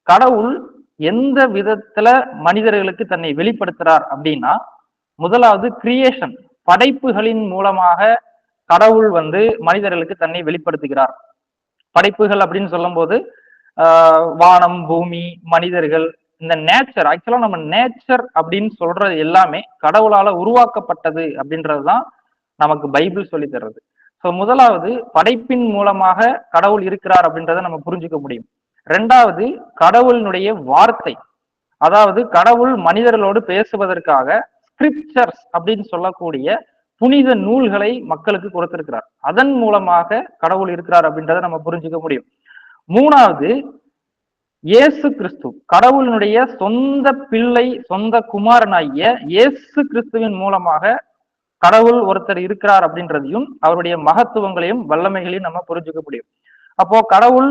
கடவுள் எந்த விதத்துல மனிதர்களுக்கு தன்னை வெளிப்படுத்துறார் அப்படின்னா, முதலாவது கிரியேஷன், படைப்புகளின் மூலமாக கடவுள் மனிதர்களுக்கு தன்னை வெளிப்படுத்துகிறார். படைப்புகள் அப்படின்னு சொல்லும் போது வானம், பூமி, மனிதர்கள், இந்த நேச்சர், ஆக்சுவலா நம்ம நேச்சர் அப்படின்னு சொல்றது எல்லாமே கடவுளால உருவாக்கப்பட்டது அப்படின்றதுதான் நமக்கு பைபிள் சொல்லி தர்றது. சோ முதலாவது படைப்பின் மூலமாக கடவுள் இருக்கிறார் அப்படின்றத நம்ம புரிஞ்சுக்க முடியும். ரெண்டாவது கடவுளினுடைய வார்த்தை, அதாவது கடவுள் மனிதர்களோடு பேசுவதற்காக ஸ்கிரிப்சர்ஸ் அப்படின்னு சொல்லக்கூடிய புனித நூல்களை மக்களுக்கு கொடுத்திருக்கிறார். அதன் மூலமாக கடவுள் இருக்கிறார் அப்படின்றத நம்ம புரிஞ்சுக்க முடியும். மூணாவது, இயேசு கிறிஸ்து, கடவுளினுடைய சொந்த பிள்ளை, சொந்த குமாரனாகிய இயேசு கிறிஸ்துவின் மூலமாக கடவுள் ஒருத்தர் இருக்கிறார் அப்படின்றதையும் அவருடைய மகத்துவங்களையும் வல்லமைகளையும் நம்ம புரிஞ்சுக்க முடியும். அப்போ கடவுள்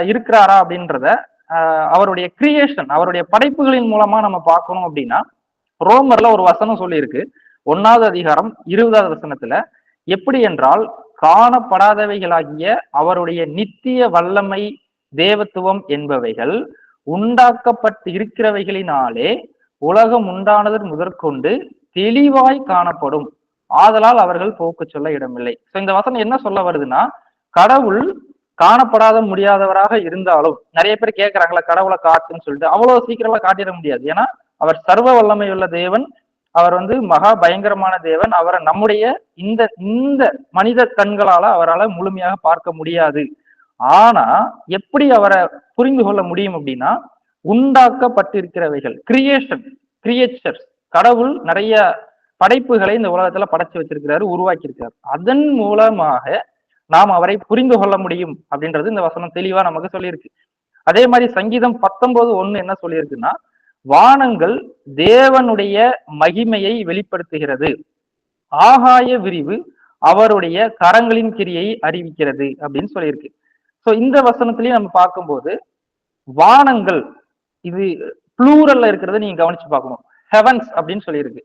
இருக்கிறாரா அப்படின்றத அவருடைய கிரியேஷன், அவருடைய படைப்புகளின் மூலமா நம்ம பார்க்கணும் அப்படின்னா, ரோமர்ல ஒரு வசனம் சொல்லி இருக்கு, 1வது அதிகாரம் 20வது வசனத்துல, எப்படி என்றால் காணப்படாதவைகளாகிய அவருடைய நித்திய வல்லமை, தேவத்துவம் என்பவைகள் உண்டாக்கப்பட்டு இருக்கிறவைகளினாலே உலகம் உண்டானது முதற்கொண்டு தெளிவாய் காணப்படும், ஆதலால் அவர்கள் போக்கு சொல்ல இடமில்லை. இந்த வசனம் என்ன சொல்ல வருதுன்னா, கடவுள் காணப்படாத முடியாதவராக இருந்தாலும், நிறைய பேர் கேட்கறாங்களா கடவுளை காட்டுன்னு சொல்லிட்டு, அவ்வளவு சீக்கிரமா காட்டிட முடியாது. ஏன்னா அவர் சர்வ வல்லமை உள்ள தேவன், அவர் மகா பயங்கரமான தேவன். அவரை நம்முடைய இந்த இந்த மனித கண்களால அவரால் முழுமையாக பார்க்க முடியாது. ஆனா எப்படி அவரை புரிந்து கொள்ள முடியும் அப்படின்னா, உண்டாக்கப்பட்டிருக்கிறவைகள், கிரியேஷன், கிரியேச்சர்ஸ், கடவுள் நிறைய படைப்புகளை இந்த உலகத்துல படைச்சு வச்சிருக்கிறாரு, உருவாக்கி இருக்காரு. அதன் மூலமாக நாம் அவரை புரிந்து கொள்ள முடியும் அப்படின்றது இந்த வசனம் தெளிவா நமக்கு சொல்லியிருக்கு. அதே மாதிரி சங்கீதம் 19:1 என்ன சொல்லியிருக்குன்னா, வானங்கள் தேவனுடைய மகிமையை வெளிப்படுத்துகிறது, ஆகாய விரிவு அவருடைய கரங்களின் கிரியை அறிவிக்கிறது அப்படின்னு சொல்லியிருக்கு. சோ இந்த வசனத்திலயும் நம்ம பார்க்கும்போது வானங்கள், இது ப்ளூரல்ல இருக்கிறத நீங்க கவனிச்சு பார்க்கணும். ஹெவன்ஸ் அப்படின்னு சொல்லியிருக்கு.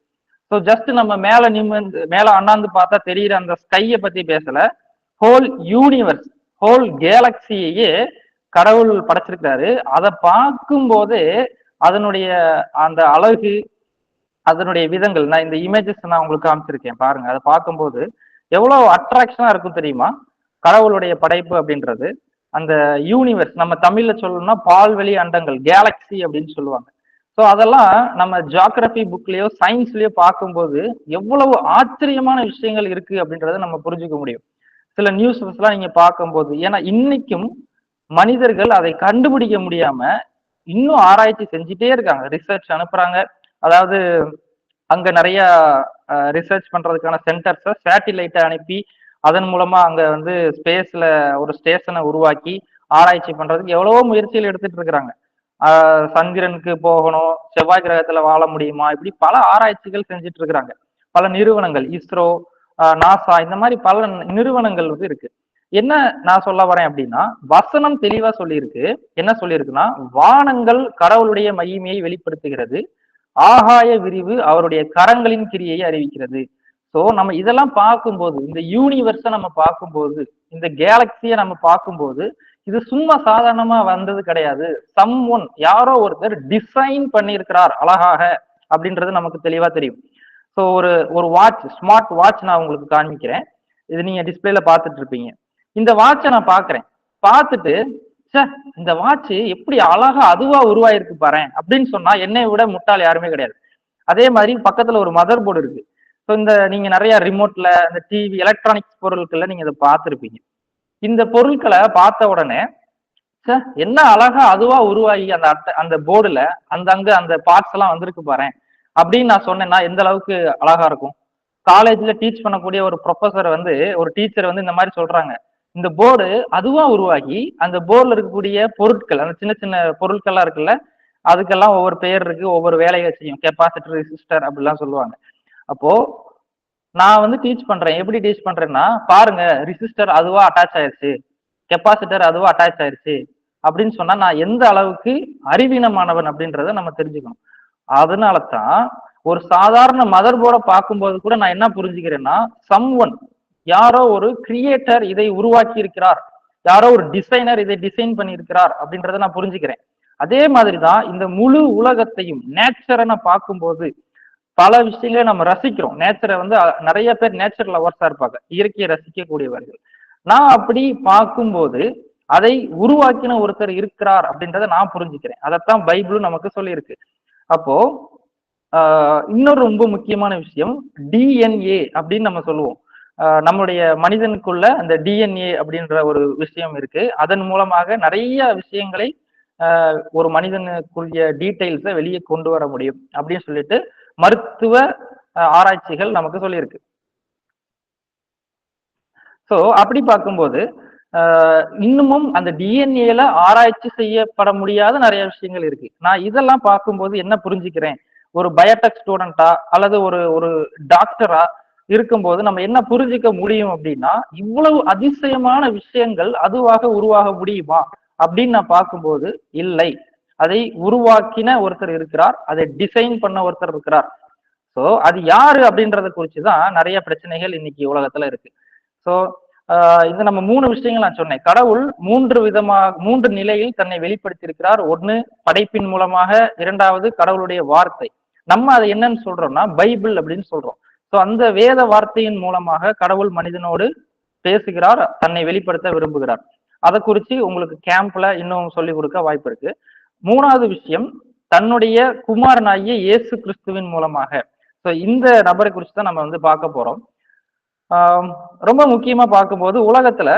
ஸோ ஜஸ்ட் நம்ம மேல அண்ணாந்து பார்த்தா தெரியுற அந்த ஸ்கையை பத்தி பேசல, ஹோல் யூனிவர்ஸ், ஹோல் கேலக்சியே கடவுள் படைச்சிருக்காரு. அதை பார்க்கும் போதே அதனுடைய அந்த அழகு, அதனுடைய விதங்கள், நான் இந்த இமேஜஸ் நான் உங்களுக்கு காமிச்சிருக்கேன் பாருங்க. அதை பார்க்கும்போது எவ்வளவு அட்ராக்ஷனா இருக்கும் தெரியுமா கடவுளுடைய படைப்பு அப்படின்றது. அந்த யூனிவர்ஸ், நம்ம தமிழ்ல சொல்லணும்னா பால்வெளி அண்டங்கள், கேலக்சி அப்படின்னு சொல்லுவாங்க. ஸோ அதெல்லாம் நம்ம ஜியாகிரபி புக்லயோ சயின்ஸ்லயோ பார்க்கும்போது எவ்வளவு ஆச்சரியமான விஷயங்கள் இருக்கு அப்படின்றத நம்ம புரிஞ்சுக்க முடியும். சில நியூஸஸ் எல்லாம் நீங்க பார்க்கும்போது, ஏன்னா இன்னைக்கும் மனிதர்கள் அதை கண்டுபிடிக்க முடியாம இன்னும் ஆராய்ச்சி செஞ்சுட்டே இருக்காங்க, ரிசர்ச் அனுப்புறாங்க. அதாவது அங்க நிறைய ரிசர்ச் பண்றதுக்கான சென்டர்ஸை சேட்டிலைட்டை அனுப்பி அதன் மூலமா அங்க ஸ்பேஸ்ல ஒரு ஸ்டேஷனை உருவாக்கி ஆராய்ச்சி பண்றதுக்கு எவ்வளவோ முயற்சிகள் எடுத்துட்டு இருக்கிறாங்க. சந்திரனுக்கு போகணும், செவ்வாய் கிரகத்துல வாழ முடியுமா, இப்படி பல ஆராய்ச்சிகள் செஞ்சுட்டு இருக்கிறாங்க. பல நிறுவனங்கள், இஸ்ரோ, நாசா, இந்த மாதிரி பல நிறுவனங்கள் இருக்கு. என்ன நான் சொல்ல வரேன் அப்படின்னா, வசனம் தெளிவா சொல்லியிருக்கு. என்ன சொல்லியிருக்குன்னா, வானங்கள் கடவுளுடைய மகிமையை வெளிப்படுத்துகிறது, ஆகாய விரிவு அவருடைய கரங்களின் கிரியை அறிவிக்கிறது. சோ நம்ம இதெல்லாம் பார்க்கும்போது, இந்த யூனிவர்ஸை நம்ம பார்க்கும்போது, இந்த கேலக்சியை நம்ம பார்க்கும்போது, இது சும்மா சாதாரணமா வந்தது கிடையாது. சம்ஒன், யாரோ ஒருத்தர் டிசைன் பண்ணியிருக்கிறார் அழகாக அப்படின்றது நமக்கு தெளிவா தெரியும். ஸோ ஒரு வாட்ச், ஸ்மார்ட் வாட்ச் நான் உங்களுக்கு காண்பிக்கிறேன். இது நீங்க டிஸ்பிளேல பார்த்துட்டு இருப்பீங்க. இந்த வாட்சை நான் பார்க்கிறேன், பார்த்துட்டு இந்த வாட்ச் எப்படி அழகா அதுவா உருவாயிருக்கு பாரு அப்படின்னு சொன்னா என்னை விட முட்டாள் யாருமே கிடையாது. அதே மாதிரி பக்கத்துல ஒரு மதர் போர்டு இருக்கு. ஸோ இந்த நீங்க நிறைய ரிமோட்ல, இந்த டிவி, எலக்ட்ரானிக்ஸ் பொருட்கள்ல நீங்க இதை பார்த்துருப்பீங்க. இந்த பொருட்களை பார்த்த உடனே என்ன அழகா அதுவா உருவாகி அந்த போர்டுல அந்த பார்ட்ஸ் எல்லாம் வந்திருக்கு பாரு அப்படின்னு நான் சொன்னேன்னா எந்த அளவுக்கு அழகா இருக்கும். காலேஜ்ல டீச் பண்ணக்கூடிய ஒரு ப்ரொஃபஸர் ஒரு டீச்சர் இந்த மாதிரி சொல்றாங்க, இந்த போர்டு அதுவா உருவாகி அந்த போர்டுல இருக்கக்கூடிய பொருட்கள், அந்த சின்ன சின்ன பொருட்கள்லாம் இருக்குல்ல, அதுக்கெல்லாம் ஒவ்வொரு பெயர் இருக்கு, ஒவ்வொரு வேலையை செய்யும், கெப்பாசிட்டர், ரெசிஸ்டர் அப்படிலாம் சொல்லுவாங்க. அப்போ நான் டீச் பண்றேன். எப்படி டீச் பண்றேன்னா, பாருங்க ரெசிஸ்டர் அதுவா அட்டாச் ஆயிருச்சு, கெப்பாசிட்டர் அதுவா அட்டாச் ஆயிருச்சு அப்படின்னு சொன்னா நான் எந்த அளவுக்கு அறிவீனமானவன் அப்படின்றத நம்ம தெரிஞ்சுக்கணும். அதனாலதான் ஒரு சாதாரண மதர் போர்டை பார்க்கும்போது கூட நான் என்ன புரிஞ்சுக்கிறேன்னா, சம்ஒன், யாரோ ஒரு கிரியேட்டர் இதை உருவாக்கி இருக்கிறார், யாரோ ஒரு டிசைனர் இதை டிசைன் பண்ணி இருக்கிறார் அப்படின்றத நான் புரிஞ்சுக்கிறேன். அதே மாதிரிதான் இந்த முழு உலகத்தையும் நேச்சரை பார்க்கும்போது பல விஷயங்களை நம்ம ரசிக்கிறோம். நேச்சரை வந்து நிறைய பேர் நேச்சர் லவர்ஸா இருப்பாங்க, இயற்கையை ரசிக்கக்கூடியவர்கள். நான் அப்படி பார்க்கும்போது அதை உருவாக்கின ஒருத்தர் இருக்கிறார் அப்படின்றத நான் புரிஞ்சுக்கிறேன். அதைத்தான் பைபிளும் நமக்கு சொல்லியிருக்கு. அப்போ இன்னொரு ரொம்ப முக்கியமான விஷயம் டிஎன்ஏ அப்படின்னு நம்ம சொல்லுவோம். நம்முடைய மனிதனுக்குள்ள அந்த டிஎன்ஏ அப்படின்ற ஒரு விஷயம் இருக்கு. அதன் மூலமாக நிறைய விஷயங்களை ஒரு மனிதனுக்குரிய டீட்டெயில்ஸை வெளியே கொண்டு வர முடியும் அப்படின்னு சொல்லிட்டு மருத்துவ ஆராய்ச்சிகள் நமக்கு சொல்லியிருக்கு. ஸோ அப்படி பார்க்கும்போது இன்னமும் அந்த டிஎன்ஏல ஆராய்ச்சி செய்யப்பட முடியாத நிறைய விஷயங்கள் இருக்கு. நான் இதெல்லாம் பார்க்கும்போது என்ன புரிஞ்சுக்கிறேன், ஒரு பயோடெக் ஸ்டூடெண்டா அல்லது ஒரு ஒரு டாக்டரா இருக்கும்போது நம்ம என்ன புரிஞ்சுக்க முடியும் அப்படின்னா, இவ்வளவு அதிசயமான விஷயங்கள் அதுவாக உருவாக முடியுமா அப்படின்னு நான் பார்க்கும்போது இல்லை. அதை உருவாக்கின ஒருத்தர் இருக்கிறார், அதை டிசைன் பண்ண ஒருத்தர் இருக்கிறார். ஸோ அது யாரு அப்படின்றத குறிச்சுதான் நிறைய பிரச்சனைகள் இன்னைக்கு உலகத்துல இருக்கு. ஸோ இந்த நம்ம 3 விஷயங்கள் நான் சொன்னேன். கடவுள் 3 நிலையில் தன்னை வெளிப்படுத்தி இருக்கிறார். ஒண்ணு படைப்பின் மூலமாக, இரண்டாவது கடவுளுடைய வார்த்தை. நம்ம அதை என்னன்னு சொல்றோம்னா பைபிள் அப்படின்னு சொல்றோம். ஸோ அந்த வேத வார்த்தையின் மூலமாக கடவுள் மனிதனோடு பேசுகிறார், தன்னை வெளிப்படுத்த விரும்புகிறார். அதை குறித்து உங்களுக்கு கேம்ப்ல இன்னும் சொல்லிக் கொடுக்க வாய்ப்பு இருக்கு. 3வது விஷயம் தன்னுடைய குமாரனாகிய இயேசு கிறிஸ்துவின் மூலமாக. ஸோ இந்த நபரை குறித்து தான் நம்ம வந்து பார்க்க போறோம். ரொம்ப முக்கியமா பார்க்கும்போது உலகத்துல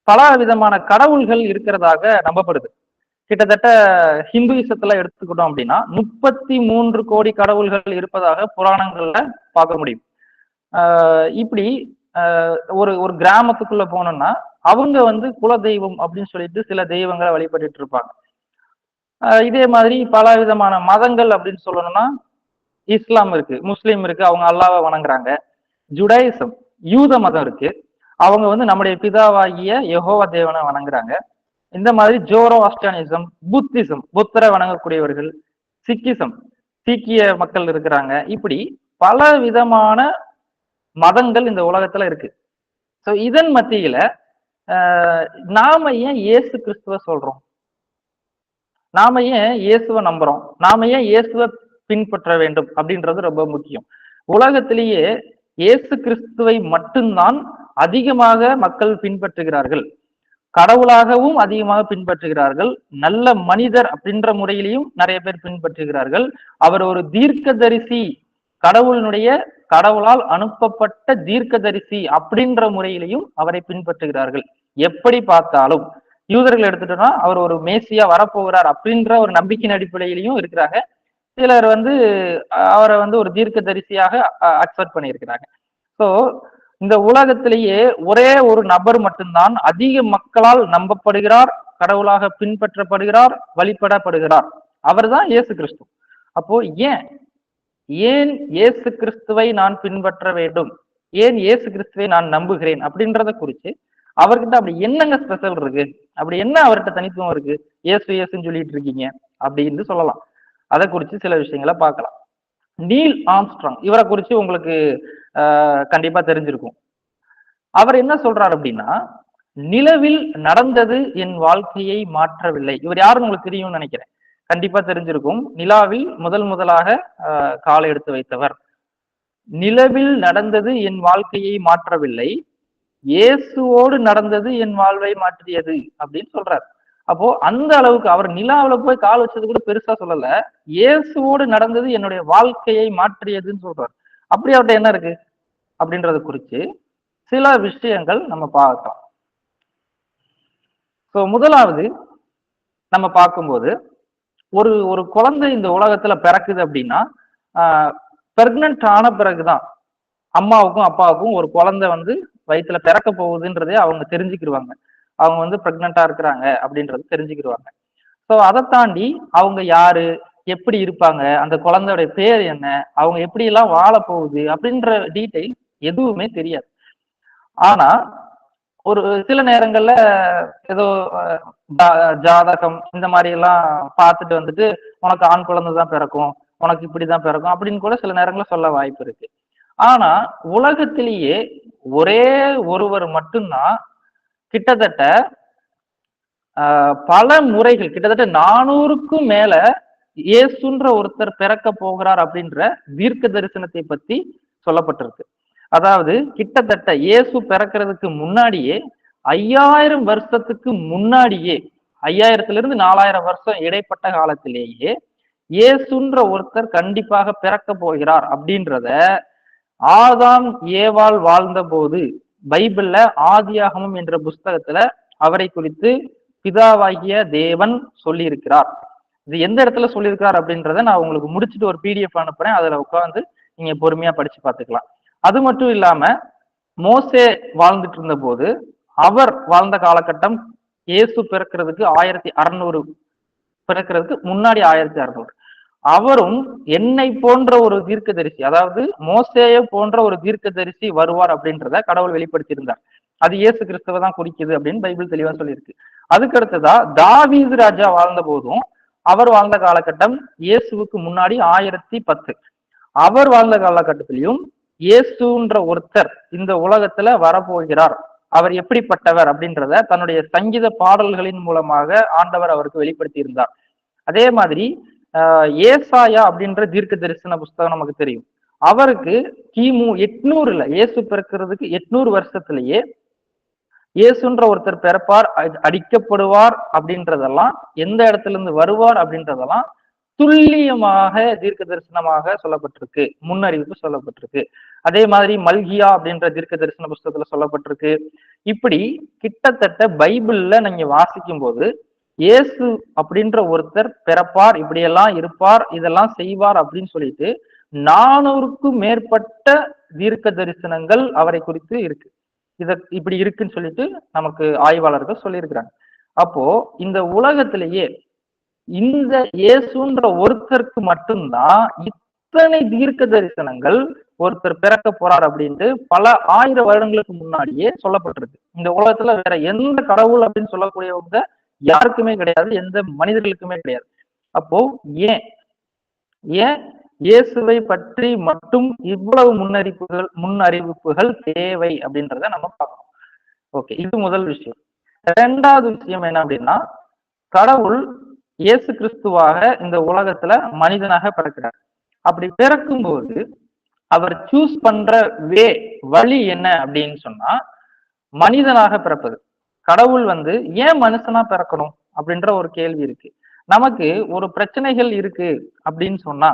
பல விதமான கடவுள்கள் இருக்கிறதாக நம்பப்படுது. கிட்டத்தட்ட ஹிந்துயிசத்துல எடுத்துக்கிட்டோம் அப்படின்னா 33 கோடி கடவுள்கள் இருப்பதாக புராணங்கள்ல பார்க்க முடியும். இப்படி ஒரு ஒரு கிராமத்துக்குள்ள போனோம்னா அவங்க வந்து குல தெய்வம் அப்படின்னு சொல்லிட்டு சில தெய்வங்களை வழிபட்டு இருப்பாங்க. இதே மாதிரி பல விதமான மதங்கள் அப்படின்னு சொல்லணும்னா இஸ்லாம் இருக்கு, முஸ்லீம் இருக்கு, அவங்க அல்லாவை வணங்குறாங்க. ஜுடாயிசம் யூத மதம் இருக்கு, அவங்க வந்து நம்முடைய பிதாவாகிய யெகோவா தேவனை வணங்குறாங்க. இந்த மாதிரி ஜோரோஆஸ்ட்ரானிசம், புத்திசம் புத்தரை வணங்கக்கூடியவர்கள், சிக்கிசம் சீக்கிய மக்கள் இருக்கிறாங்க. இப்படி பல விதமான மதங்கள் இந்த உலகத்துல இருக்கு. ஸோ இதன் மத்தியில நாம ஏன் இயேசு கிறிஸ்துவ சொல்றோம், நாம ஏன் இயேசுவை நம்புறோம், நாம ஏன் இயேசுவை பின்பற்ற வேண்டும் அப்படின்றது ரொம்ப முக்கியம். உலகத்திலேயே இயேசு கிறிஸ்துவை மட்டும்தான் அதிகமாக மக்கள் பின்பற்றுகிறார்கள், கடவுளாகவும் அதிகமாக பின்பற்றுகிறார்கள், நல்ல மனிதர் அப்படின்ற முறையிலையும் நிறைய பேர் பின்பற்றுகிறார்கள். அவர் ஒரு தீர்க்கதரிசி, கடவுளால் அனுப்பப்பட்ட தீர்க்கதரிசி அப்படின்ற முறையிலையும் அவரை பின்பற்றுகிறார்கள். எப்படி பார்த்தாலும் யூதர்கள் எடுத்துட்டோம்னா அவர் ஒரு மேசியா வரப்போகிறார் அப்படின்ற ஒரு நம்பிக்கையின் அடிப்படையிலையும் இருக்கிறாங்க. சிலர் வந்து அவரை வந்து ஒரு தீர்க்கதரிசியாக அக்செப்ட் பண்ணியிருக்கிறாங்க. ஸோ இந்த உலகத்திலேயே ஒரே ஒரு நபர் மட்டும்தான் அதிக மக்களால் நம்பப்படுகிறார், கடவுளாக பின்பற்றப்படுகிறார், வழிபடப்படுகிறார். அவர் தான் இயேசு கிறிஸ்து. அப்போ ஏன் இயேசு கிறிஸ்துவை நான் பின்பற்ற வேண்டும், ஏன் இயேசு கிறிஸ்துவை நான் நம்புகிறேன் அப்படின்றத குறித்து அவர்கிட்ட அப்படி என்னங்க ஸ்பெஷல் இருக்கு, அப்படி என்ன அவர்கிட்ட தனித்துவம் இருக்கு, இயேசுன்னு சொல்லிட்டு இருக்கீங்க அப்படின்னு சொல்லலாம். அதை குறித்து சில விஷயங்களை பார்க்கலாம். நீல் ஆம்ஸ்ட்ராங் இவரை குறித்து உங்களுக்கு கண்டிப்பா தெரிஞ்சிருக்கும். அவர் என்ன சொல்றாரு அப்படின்னா, நிலவில் நடந்தது என் வாழ்க்கையை மாற்றவில்லை. இவர் யாருன்னு உங்களுக்கு தெரியும்னு நினைக்கிறேன், கண்டிப்பா தெரிஞ்சிருக்கும். நிலாவில் முதலாக காலை எடுத்து வைத்தவர். நிலவில் நடந்தது என் வாழ்க்கையை மாற்றவில்லை, இயேசுவோடு நடந்தது என் வாழ்வை மாற்றியது அப்படின்னு சொல்றாரு. அப்போ அந்த அளவுக்கு அவர் நிலாவில போய் கால் வச்சது கூட பெருசா சொல்லல, இயேசுவோடு நடந்தது என்னுடைய வாழ்க்கையை மாற்றியதுன்னு சொல்றாரு. அப்படி அவர்கிட்ட என்ன இருக்கு அப்படின்றத குறித்து சில விஷயங்கள் நம்ம பார்க்கலாம். ஸோ முதலாவது நம்ம பார்க்கும்போது ஒரு ஒரு குழந்தை இந்த உலகத்துல பிறக்குது அப்படின்னா பிரெக்னன்ட் ஆன பிறகுதான் அம்மாவுக்கும் அப்பாவுக்கும் ஒரு குழந்தை வந்து வயிற்றுல பிறக்க போகுதுன்றதே அவங்க தெரிஞ்சுக்கிடுவாங்க. அவங்க வந்து பிரெக்னண்டா இருக்கிறாங்க அப்படின்றது தெரிஞ்சுக்கிடுவாங்க. ஸோ அதை தாண்டி அவங்க யாரு, எப்படி இருப்பாங்க, அந்த குழந்தையோட பேர் என்ன, அவங்க எப்படி எல்லாம் வாழ போகுது அப்படின்ற டீட்டெயில் எதுவுமே தெரியாது. ஆனா ஒரு சில நேரங்கள்ல ஏதோ ஜாதகம் இந்த மாதிரி எல்லாம் பார்த்துட்டு வந்துட்டு உனக்கு ஆண் குழந்தை தான் பிறக்கும், உனக்கு இப்படிதான் பிறக்கும் அப்படின்னு கூட சில நேரங்கள்ல சொல்ல வாய்ப்பு இருக்கு. ஆனா உலகத்திலேயே ஒரே ஒருவர் மட்டும்தான் கிட்டத்தட்ட பல முறைகள் கிட்டத்தட்ட 400க்கும் மேல இயேசுன்ற ஒருத்தர் பிறக்க போகிறார் அப்படின்ற தீர்க்க தரிசனத்தை பத்தி சொல்லப்பட்டிருக்கு. அதாவது கிட்டத்தட்ட இயேசு பிறக்கிறதுக்கு முன்னாடியே 5000 வருஷத்துக்கு முன்னாடியே 5000 4000 வருஷம் இடைப்பட்ட காலத்திலேயே இயேசுன்ற ஒருத்தர் கண்டிப்பாக பிறக்க போகிறார் அப்படின்றத ஆதாம் ஏவாள் வாழ்ந்த போது பைபிள்ல ஆதியாகமம் என்ற புஸ்தகத்துல அவரை குறித்து பிதாவாகிய தேவன் சொல்லி இருக்கிறார். இது எந்த இடத்துல சொல்லியிருக்கார் அப்படின்றத நான் உங்களுக்கு முடிச்சுட்டு ஒரு பிடிஎஃப் அனுப்புறேன். அதுல உட்காந்து நீங்க பொறுமையா படிச்சு பார்த்துக்கலாம். அது மட்டும் இல்லாம மோசே வாழ்ந்துட்டு இருந்த போது அவர் வாழ்ந்த காலகட்டம் இயேசு பிறக்கிறதுக்கு 1600 பிறக்கிறதுக்கு முன்னாடி 1600. அவரும் என்னை போன்ற ஒரு தீர்க்கதரிசி, அதாவது மோசேயை போன்ற ஒரு தீர்க்கதரிசி வருவார் அப்படின்றத கடவுள் வெளிப்படுத்தி இருந்தார். அது இயேசு கிறிஸ்துவ தான் குறிக்குது அப்படின்னு பைபிள் தெளிவா சொல்லியிருக்கு. அதுக்கு அடுத்ததா தாவீது ராஜா வாழ்ந்த போதும் அவர் வாழ்ந்த காலகட்டம் இயேசுவுக்கு முன்னாடி 1010. அவர் வாழ்ந்த காலகட்டத்திலையும் இயேசுன்ற ஒருத்தர் இந்த உலகத்துல வரப்போகிறார், அவர் எப்படிப்பட்டவர் அப்படின்றத தன்னுடைய சங்கீத பாடல்களின் மூலமாக ஆண்டவர் அவருக்கு வெளிப்படுத்தி இருந்தார். அதே மாதிரி ஏசாயா அப்படின்ற தீர்க்க தரிசன புஸ்தகம் நமக்கு தெரியும். அவருக்கு கிமு 800ல இயேசு பிறக்கிறதுக்கு 800 வருஷத்திலேயே இயேசுன்ற ஒருத்தர் பிறப்பார், அடிக்கப்படுவார் அப்படின்றதெல்லாம், எந்த இடத்துல இருந்து வருவார் அப்படின்றதெல்லாம் துல்லியமாக தீர்க்க தரிசனமாக சொல்லப்பட்டிருக்கு, முன்னறிவிப்பு சொல்லப்பட்டிருக்கு. அதே மாதிரி மல்கியா அப்படின்ற தீர்க்க தரிசன புஸ்தகத்துல சொல்லப்பட்டிருக்கு. இப்படி கிட்டத்தட்ட பைபிள்ல நீங்க வாசிக்கும் போது இயேசு அப்படின்ற ஒருத்தர் பிறப்பார், இப்படியெல்லாம் இருப்பார், இதெல்லாம் செய்வார் அப்படின்னு சொல்லிட்டு 400க்கும் மேற்பட்ட தீர்க்க தரிசனங்கள் அவரை குறித்து இருக்கு. இப்படி இருக்குன்னு சொல்லிட்டு நமக்கு ஆய்வாளர்கள் சொல்லியிருக்கிறாங்க. அப்போ இந்த உலகத்திலேயே இந்த இயேசுன்ற ஒருத்தருக்கு மட்டும்தான் இத்தனை தீர்க்க தரிசனங்கள் ஒருத்தர் பிறக்க போறார் அப்படின்ட்டு பல 1000 வருடங்களுக்கு முன்னாடியே சொல்லப்பட்டிருக்கு. இந்த உலகத்துல வேற எந்த கடவுள் அப்படின்னு சொல்லக்கூடியவங்க யாருக்குமே கிடையாது, எந்த மனிதர்களுக்குமே கிடையாது. அப்போ ஏன் இயேசுவை பற்றி மட்டும் இவ்வளவு முன்னறிவிப்புகள் தேவை அப்படின்றத நம்ம பார்க்கணும். ஓகே, இது முதல் விஷயம். இரண்டாவது விஷயம் என்ன அப்படின்னா, கடவுள் இயேசு கிறிஸ்துவாக இந்த உலகத்துல மனிதனாக பிறக்கிறார். அப்படி பிறக்கும்போது அவர் சூஸ் பண்ற வழி என்ன அப்படின்னு சொன்னா, மனிதனாக பிறப்பது. கடவுள் ஏன் மனுஷனா பிறக்கணும் அப்படின்ற ஒரு கேள்வி இருக்கு. நமக்கு ஒரு பிரச்சனைகள் இருக்கு அப்படின்னு சொன்னா,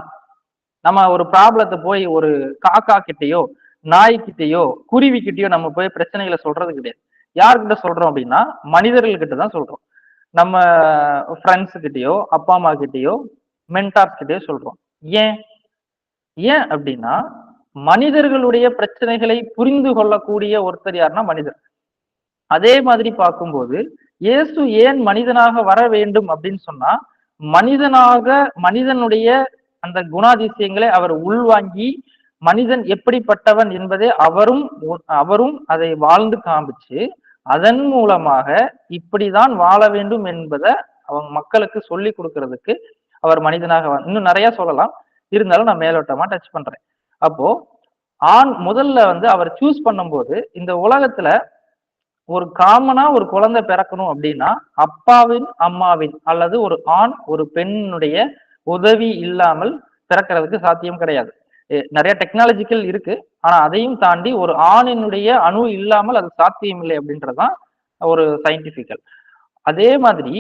நம்ம ஒரு ப்ராப்ளத்தை போய் ஒரு காக்கா கிட்டயோ நாய்கிட்டயோ குருவி கிட்டயோ நம்ம போய் பிரச்சனைகளை சொல்றது கிடையாது. யாருக்கிட்ட சொல்றோம் அப்படின்னா மனிதர்கள்கிட்ட தான் சொல்றோம். நம்ம ஃப்ரெண்ட்ஸ் கிட்டயோ அப்பா அம்மா கிட்டயோ மென்டார்ஸ் கிட்டயோ சொல்றோம். ஏன் அப்படின்னா மனிதர்களுடைய பிரச்சனைகளை புரிந்து கொள்ளக்கூடிய ஒருத்தர் யாருன்னா மனிதர். அதே மாதிரி பார்க்கும்போது இயேசு ஏன் மனிதனாக வர வேண்டும் அப்படின்னு சொன்னா, மனிதனுடைய அந்த குணாதிசயங்களை அவர் உள்வாங்கி மனிதன் எப்படிப்பட்டவன் என்பதை அவரும் அதை வாழ்ந்து காமிச்சு அதன் மூலமாக இப்படிதான் வாழ வேண்டும் என்பதை அவங்க மக்களுக்கு சொல்லி கொடுக்கறதுக்கு அவர் மனிதனாக இன்னும் நிறைய சொல்லலாம், இருந்தாலும் நான் மேலோட்டமா டச் பண்றேன். அப்போ முதல்ல அவர் சூஸ் பண்ணும்போது இந்த உலகத்துல ஒரு காமனா ஒரு குழந்தை பிறக்கணும் அப்படின்னா அப்பாவின் அம்மாவின் அல்லது ஒரு ஆண் ஒரு பெண்ணுடைய உதவி இல்லாமல் பிறக்கிறதுக்கு சாத்தியம் கிடையாது. நிறைய டெக்னாலஜிக்கல் இருக்கு, ஆனா அதையும் தாண்டி ஒரு ஆணினுடைய அணு இல்லாமல் அது சாத்தியம் இல்லை அப்படின்றதுதான் ஒரு சயின்டிபிக்கல். அதே மாதிரி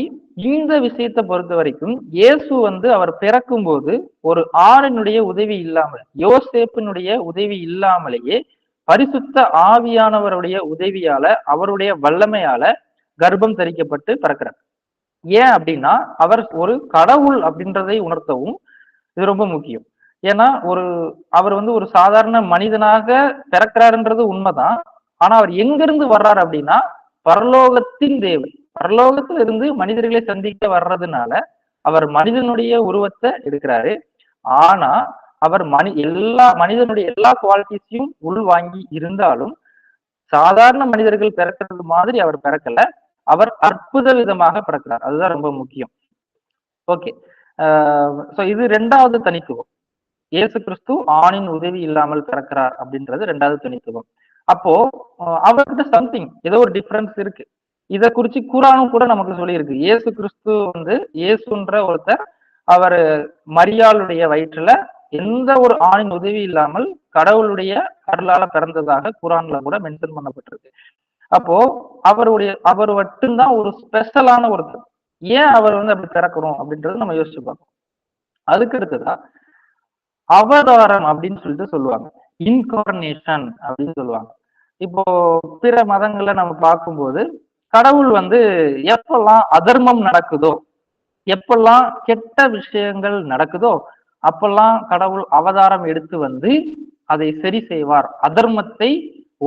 இந்த விஷயத்தை பொறுத்த வரைக்கும் இயேசு அவர் பிறக்கும் போது ஒரு ஆணினுடைய உதவி இல்லாமல், யோசேப்பினுடைய உதவி இல்லாமலேயே பரிசுத்த ஆவியானவருடைய உதவியால அவருடைய வல்லமையால கர்ப்பம் தரிக்கப்பட்டு பிறக்கிறார். ஏன் அப்படின்னா அவர் ஒரு கடவுள் அப்படின்றதை உணர்த்தவும் இது ரொம்ப முக்கியம். ஏன்னா அவர் ஒரு சாதாரண மனிதனாக பிறக்கிறாருன்றது உண்மைதான், ஆனா அவர் எங்கிருந்து வர்றாரு அப்படின்னா பரலோகத்தின் தேவன், பரலோகத்துல இருந்து மனிதர்களை சந்திக்க வர்றதுனால அவர் மனிதனுடைய உருவத்தை எடுக்கிறாரு. ஆனா அவர் மனிதனுடைய எல்லா குவாலிட்டிஸையும் உள்வாங்கி இருந்தாலும் சாதாரண மனிதர்கள் பிறக்கிறது மாதிரி அவர் பிறக்கல, அவர் அற்புத விதமாக பிறக்கிறார். அதுதான் ரொம்ப முக்கியம். ஓகே, சோ இது ரெண்டாவது தனித்துவம். இயேசு கிறிஸ்து ஆணின் உதவி இல்லாமல் பிறக்கிறார் அப்படின்றது ரெண்டாவது தனித்துவம். அப்போ அவர்கிட்ட சம்திங் ஏதோ ஒரு டிஃபரன்ஸ் இருக்கு. இத குறிச்சு குரானும் கூட நமக்கு சொல்லியிருக்கு. இயேசு கிறிஸ்து வந்து இயேசுன்ற ஒருத்தர் அவர் மரியாளுடைய வயிற்றுல எந்த ஒரு ஆணின் உதவி இல்லாமல் கடவுளுடைய அருளால பிறந்ததாக குரான்ல கூட மென்ஷன் பண்ணப்பட்டிருக்கு. அப்போ அவர் மட்டும்தான் ஒரு ஸ்பெஷலான ஒருத்தர். ஏன் அவர் வந்து அப்படி பிறக்கணும் அப்படின்றது நம்ம யோசிச்சு பார்க்கணும். அதுக்கு அடுத்ததா அவதாரம் அப்படின்னு சொல்லிட்டு சொல்லுவாங்க. இன்கார்னேஷன் அப்படின்னு சொல்லுவாங்க. இப்போ பிற மதங்கள்ல நம்ம பார்க்கும்போது கடவுள் வந்து எப்பெல்லாம் அதர்மம் நடக்குதோ, எப்பெல்லாம் கெட்ட விஷயங்கள் நடக்குதோ, அப்பெல்லாம் கடவுள் அவதாரம் எடுத்து வந்து அதை சரி செய்வார், அதர்மத்தை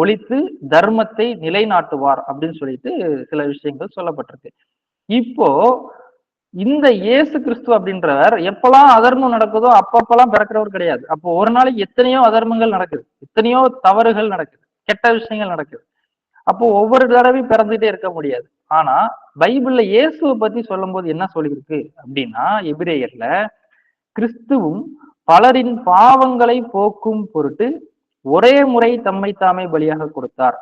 ஒழித்து தர்மத்தை நிலைநாட்டுவார் அப்படின்னு சொல்லிட்டு சில விஷயங்கள் சொல்லப்பட்டிருக்கு. இப்போ இந்த இயேசு கிறிஸ்து அப்படின்றவர் எப்பெல்லாம் அதர்மம் நடக்குதோ அப்பப்பெல்லாம் பிறக்கிறவர் கிடையாது. அப்போ ஒரு நாளைக்கு எத்தனையோ அதர்மங்கள் நடக்குது, எத்தனையோ தவறுகள் நடக்குது, கெட்ட விஷயங்கள் நடக்குது. அப்போ ஒவ்வொரு தடவையும் பிறந்துட்டே இருக்க முடியாது. ஆனா பைபிள்ல இயேசுவை பத்தி சொல்லும் போது என்ன சொல்லியிருக்கு அப்படின்னா, எபிரேயர்ல கிறிஸ்துவும் பலரின் பாவங்களை போக்கும் பொருட்டு ஒரே முறை தம்மை தாமே பலியாக கொடுத்தார்.